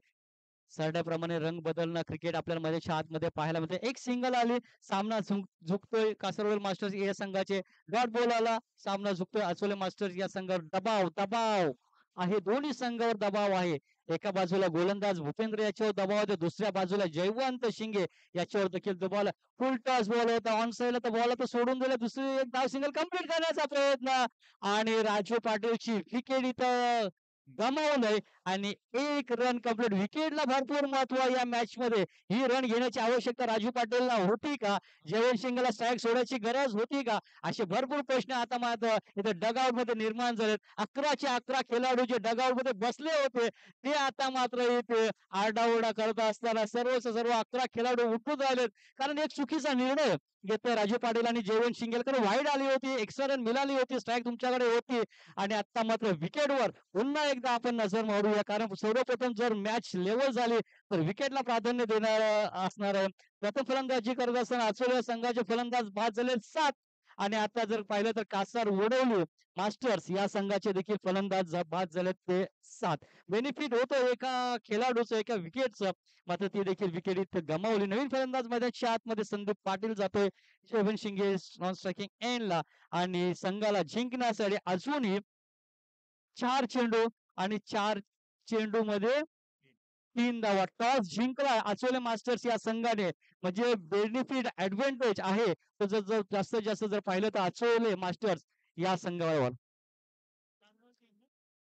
सरड्याप्रमाणे रंग बदलणं क्रिकेट आपल्याला मध्येच्या आतमध्ये पाहायला मिळते. एक सिंगल आली सामना झुकतोय कासरवेल मास्टर्स या संघाचे. डॉट बॉल आला सामना झुकतोय अचोले मास्टर्स या संघावर. दबाव दबाव आहे दोन्ही संघावर दबाव आहे. एका बाजूला गोलंदाज भूपेंद्र याच्यावर दबाव आहे दुसऱ्या बाजूला जयवंत शिंगे याच्यावर देखील दबाव. फुल टॉस बॉल होता ऑन साईडला तर बॉल तर सोडून दिला. दुसरी एक धाव सिंगल कंप्लीट करण्याचा प्रयत्न आणि राजू पाटीलची विकेट इथं गमावलंय आणि एक रन कंप्लीट. विकेटला भरपूर महत्व या मॅच मध्ये. ही रन घेण्याची आवश्यकता राजू पाटीलला होती का? जयवंत सिंगला स्ट्राईक सोडायची गरज होती का? असे भरपूर प्रश्न आता मात्र इथे डगआउट मध्ये निर्माण झालेत. 11चे 11 खेळाडू जे डगआउट मध्ये बसले होते ते आता मात्र इथे आरडाओरडा करत असताना सर्व 11 खेळाडू उठून राहिलेत. कारण एक चुकीचा निर्णय घेतोय राजू पाटील आणि जयवंत शिंगेलकर. वाईड आली होती, एक्स्ट्रा रन मिळाली होती, स्ट्राईक तुमच्याकडे होती आणि आता मात्र विकेटवर पुन्हा एकदा आपण नजर मारूया. कारण सर्वप्रथम जर मॅच लेवल झाली तर विकेटला प्राधान्य देणार असणार आहे. प्रथम फलंदाजी करत असताना अचोले संघाचे फलंदाज बाद झाले 7 आणि आता जर पाहिलं तर कासार वडोली मास्टर्स या संघाचे देखील फलंदाज बाद झाले ते 7. बेनिफिट होतं एका खेळाडूचं एका विकेटचं. मात्र ती देखील विकेट इथे गमावली. नवीन फलंदाज मैदानाच्या आतमध्ये संदीप पाटील जातोय. शोभन शिंगे नॉन स्ट्रायकिंग एंडला आणि संघाला जिंकण्यासाठी अजूनही 4 चेंडू आणि 4 चेंडू मध्ये 3 धावा. टॉस जिंकला अचोले मास्टर्स या संघाने. म्हणजे बेनिफिट ऍडव्हान्टेज आहे तो जर जास्तीत जास्त जर पाहिलं तर अचोले मास्टर्स या संघावर.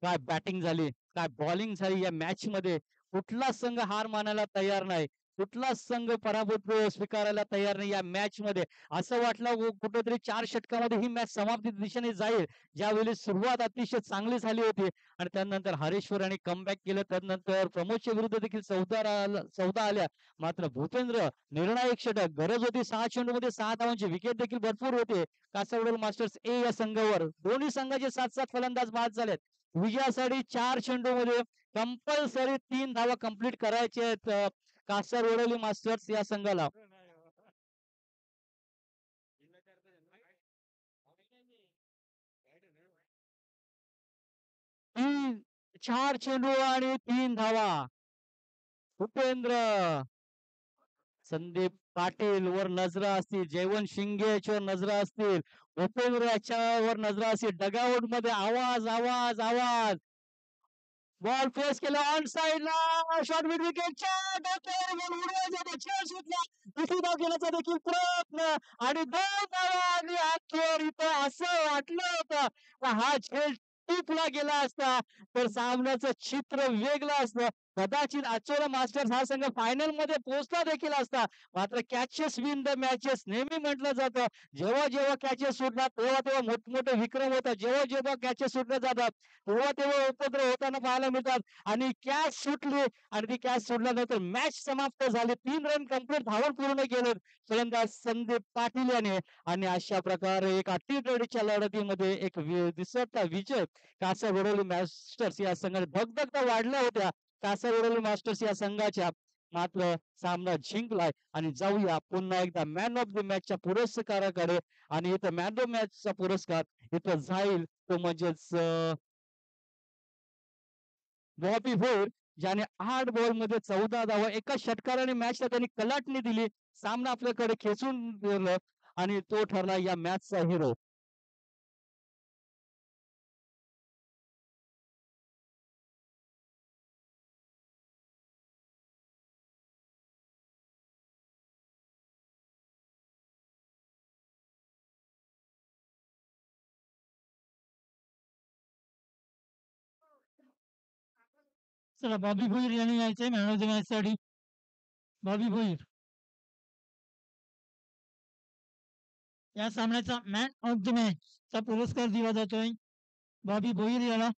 काय बॅटिंग झाली, काय बॉलिंग झाली या मॅच मध्ये. कुठला संघ हार मानायला तयार नाही. कुठला संघ पराभूत स्वीकारायला तयार नाही या मॅच मध्ये. असं वाटलं कुठेतरी 4 षटकामध्ये ही मॅच समाप्ती दिशेने जाईल. ज्यावेळी सुरुवात अतिशय चांगली झाली होती आणि त्यानंतर हरेश्वर यांनी कमबॅक केलं. त्यानंतर प्रमोदच्या विरुद्ध देखील 14 आल्या. मात्र भूपेंद्र निर्णायक षटक. गरज होती 6 चेंडूमध्ये 6 धावांची. विकेट देखील भरपूर होते कासारवडोली मास्टर्स ए या संघावर. दोन्ही संघाचे 7-7 फलंदाज बाद झालेत. विजयासाठी 4 चेंडूमध्ये कंपल्सरी 3 धावा कंप्लीट करायचे आहेत कासारवडोली मास्टर्स या संघाला. 4 चेंडू आणि 3 धावा. भूपेंद्र संदीप पाटील वर नजरा असतील, जयवंत शिंगे याच्यावर नजरा असतील, उपेंद्र याच्यावर नजरा असतील, डगआउट मध्ये आवाज आवाज आवाज. बॉल फेस केला ऑन साइडला, शॉट मिड विकेटच्या डोक्यावर बॉल उडवायचा तो खेळ सुटला. दुसरी धाव घेण्याचा देखील प्रयत्न आणि 2 धावा आणि अखेर इथं असं वाटलं होतं का हा खेळ टिपला गेला असता तर सामन्याचं चित्र वेगळं असतं. कदाचित अचोला मास्टर्स हा संघ फायनल मध्ये पोहोचला देखील असता. मात्र कॅचेस विन द मॅचेस नेहमी म्हटलं जातं. जेव्हा जेव्हा कॅचेस सुटतात तेव्हा तेव्हा मोठमोठे विक्रम होतात. जेव्हा जेव्हा कॅचेस सुटले जातात तेव्हा तेव्हा उपद्रव होताना पाहायला मिळतात. आणि कॅच सुटली आणि ती कॅच सुटल्यानंतर मॅच समाप्त झाली. 3 रन कंप्लीट धावून पूर्ण केले फलंदाज संदीप पाटील याने आणि अशा प्रकारे एक अटीतडीच्या लढतीमध्ये एक दिसता विजय कासारगोडवली मास्टर्स या संघाने धगधगता वाढल्या होत्या. कासारगोडवली मास्टर्स या संघाच्या मात्र सामना जिंकलाय आणि जाऊया पुन्हा एकदा मॅन ऑफ द मॅचच्या पुरस्काराकडे आणि इथं मॅन ऑफ मॅचचा पुरस्कार इथं जाईल तो म्हणजेच बॉबी होर ज्याने 8 बॉल मध्ये 14 धावा एका षटकाराने मॅचला त्यांनी कलाटणी दिली. सामना आपल्याकडे खेचून दिलं आणि तो ठरला या मॅचचा हिरो. चला बॉबी भोईर यांनी यायचंय मॅन ऑफ द मॅच साठी. बॉबी भोईर या सामन्याचा मॅन ऑफ द मॅच चा पुरस्कार दिला जातोय बॉबी भोईर याला.